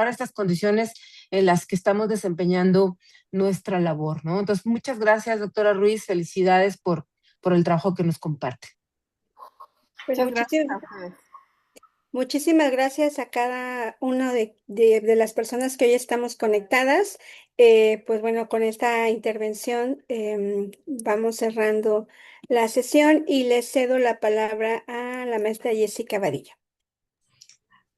estas condiciones en las que estamos desempeñando nuestra labor, ¿no? Entonces, muchas gracias, doctora Ruiz, felicidades por el trabajo que nos comparte. Pues Muchas gracias a ustedes. muchísimas gracias a cada una de las personas que hoy estamos conectadas. Pues bueno, con esta intervención vamos cerrando la sesión y le cedo la palabra a la maestra Jessica Vadillo.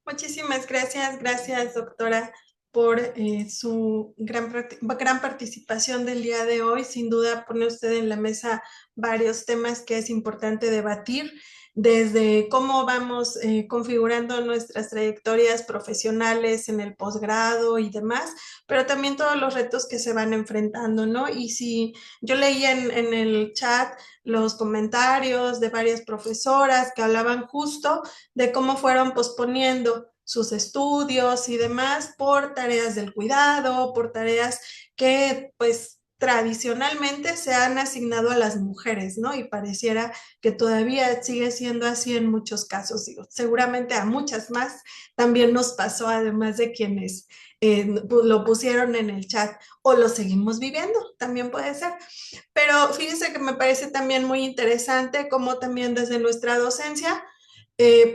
Muchísimas gracias, gracias doctora por su gran participación del día de hoy. Sin duda pone usted en la mesa varios temas que es importante debatir, desde cómo vamos configurando nuestras trayectorias profesionales en el posgrado y demás, pero también todos los retos que se van enfrentando, ¿no? Y si yo leí en el chat los comentarios de varias profesoras que hablaban justo de cómo fueron posponiendo sus estudios y demás por tareas del cuidado, por tareas que pues tradicionalmente se han asignado a las mujeres, ¿no? Y pareciera que todavía sigue siendo así en muchos casos. Digo, seguramente a muchas más también nos pasó, además de quienes lo pusieron en el chat o lo seguimos viviendo, también puede ser. Pero fíjense que me parece también muy interesante cómo también desde nuestra docencia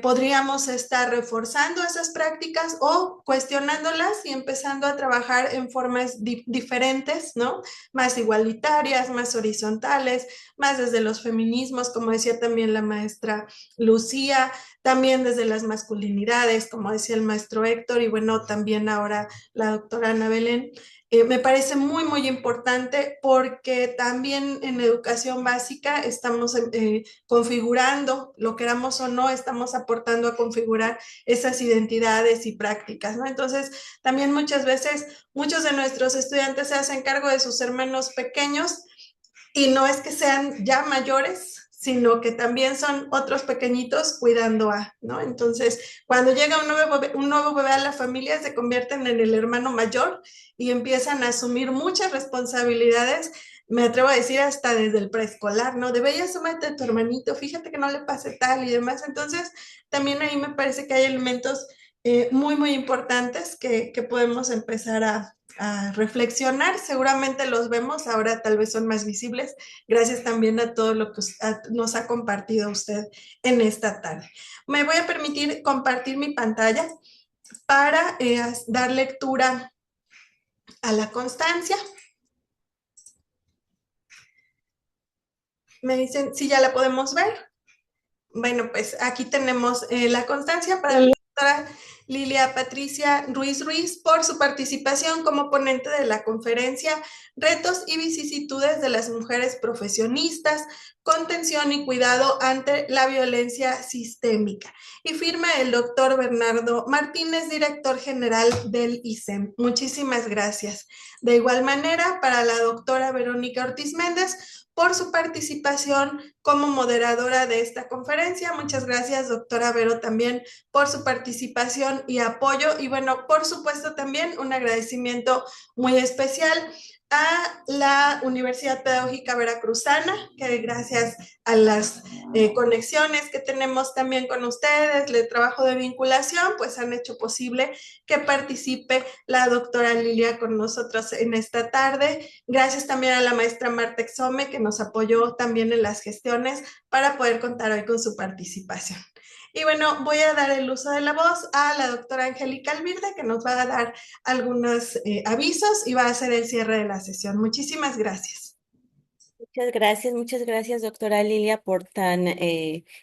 podríamos estar reforzando esas prácticas o cuestionándolas y empezando a trabajar en formas diferentes, ¿no? Más igualitarias, más horizontales, más desde los feminismos, como decía también la maestra Lucía, también desde las masculinidades, como decía el maestro Héctor, y bueno, también ahora la doctora Ana Belén. Me parece muy, muy importante porque también en educación básica estamos configurando, lo queramos o no, estamos aportando a configurar esas identidades y prácticas, ¿no? Entonces, también muchas veces muchos de nuestros estudiantes se hacen cargo de sus hermanos pequeños y no es que sean ya mayores, sino que también son otros pequeñitos cuidando a, ¿no? Entonces, cuando llega un nuevo bebé a la familia, se convierten en el hermano mayor y empiezan a asumir muchas responsabilidades, me atrevo a decir hasta desde el preescolar, ¿no? De ya súmate a tu hermanito, fíjate que no le pase tal y demás. Entonces, también ahí me parece que hay elementos muy, muy importantes que podemos empezar a reflexionar. Seguramente los vemos, ahora tal vez son más visibles, gracias también a todo lo que nos ha compartido usted en esta tarde. Me voy a permitir compartir mi pantalla para dar lectura a la constancia. Me dicen si ya la podemos ver. Bueno, pues aquí tenemos la constancia para la doctora Lilia Patricia Ruiz Ruiz por su participación como ponente de la conferencia Retos y vicisitudes de las mujeres profesionistas, contención y cuidado ante la violencia sistémica. Y firma el doctor Bernardo Martínez, director general del ISEM. Muchísimas gracias. De igual manera, para la doctora Verónica Ortiz Méndez, por su participación como moderadora de esta conferencia. Muchas gracias, doctora Vero, también por su participación y apoyo. Y bueno, por supuesto, también un agradecimiento muy especial a la Universidad Pedagógica Veracruzana, que gracias a las conexiones que tenemos también con ustedes, el trabajo de vinculación, pues han hecho posible que participe la doctora Lilia con nosotros en esta tarde. Gracias también a la maestra Marta Exome, que nos apoyó también en las gestiones para poder contar hoy con su participación. Y bueno, voy a dar el uso de la voz a la doctora Angélica Alvirde, que nos va a dar algunos avisos y va a hacer el cierre de la sesión. Muchísimas gracias. Muchas gracias, doctora Lilia, por tan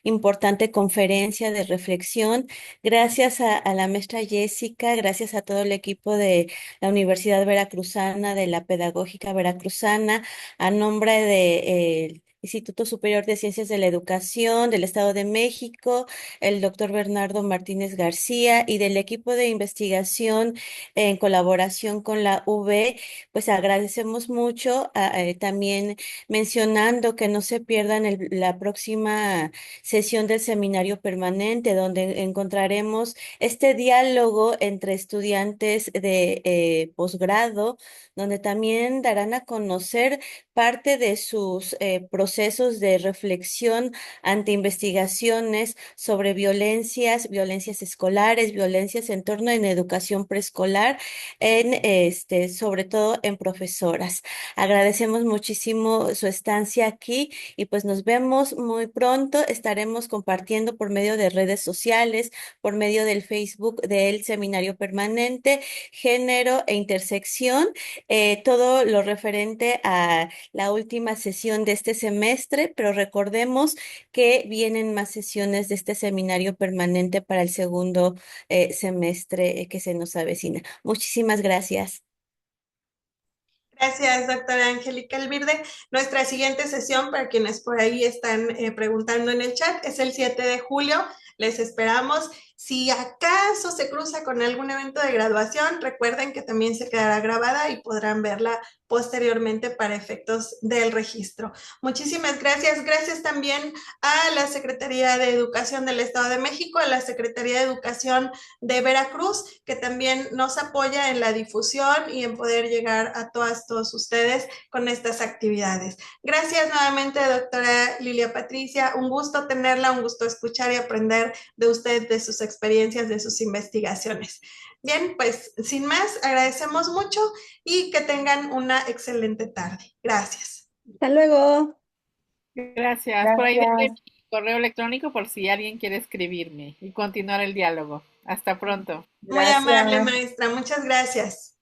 importante conferencia de reflexión. Gracias a la maestra Jessica, gracias a todo el equipo de la Universidad Veracruzana, de la Pedagógica Veracruzana, a nombre de Instituto Superior de Ciencias de la Educación del Estado de México, el doctor Bernardo Martínez García y del equipo de investigación en colaboración con la UB, pues agradecemos mucho también mencionando que no se pierdan la próxima sesión del seminario permanente, donde encontraremos este diálogo entre estudiantes de posgrado, donde también darán a conocer parte de sus procesos de reflexión ante investigaciones sobre violencias escolares, violencias en torno en educación preescolar, sobre todo en profesoras. Agradecemos muchísimo su estancia aquí y pues nos vemos muy pronto. Estaremos compartiendo por medio de redes sociales, por medio del Facebook del Seminario Permanente, Género e Intersección, todo lo referente a la última sesión de este semestre semestre, pero recordemos que vienen más sesiones de este seminario permanente para el segundo semestre que se nos avecina. Muchísimas gracias. Gracias, doctora Angélica Elvirde. Nuestra siguiente sesión, para quienes por ahí están preguntando en el chat, es el 7 de julio. Les esperamos. Si acaso se cruza con algún evento de graduación, recuerden que también se quedará grabada y podrán verla posteriormente para efectos del registro. Muchísimas gracias. Gracias también a la Secretaría de Educación del Estado de México, a la Secretaría de Educación de Veracruz, que también nos apoya en la difusión y en poder llegar a todos ustedes con estas actividades. Gracias nuevamente, doctora Lilia Patricia. Un gusto tenerla, un gusto escuchar y aprender de usted, de sus experiencias, de sus investigaciones. Bien, pues sin más, agradecemos mucho y que tengan una excelente tarde. Gracias. Hasta luego. Gracias. Por ahí dejé mi correo electrónico por si alguien quiere escribirme y continuar el diálogo. Hasta pronto. Muy amable, maestra. Muchas gracias.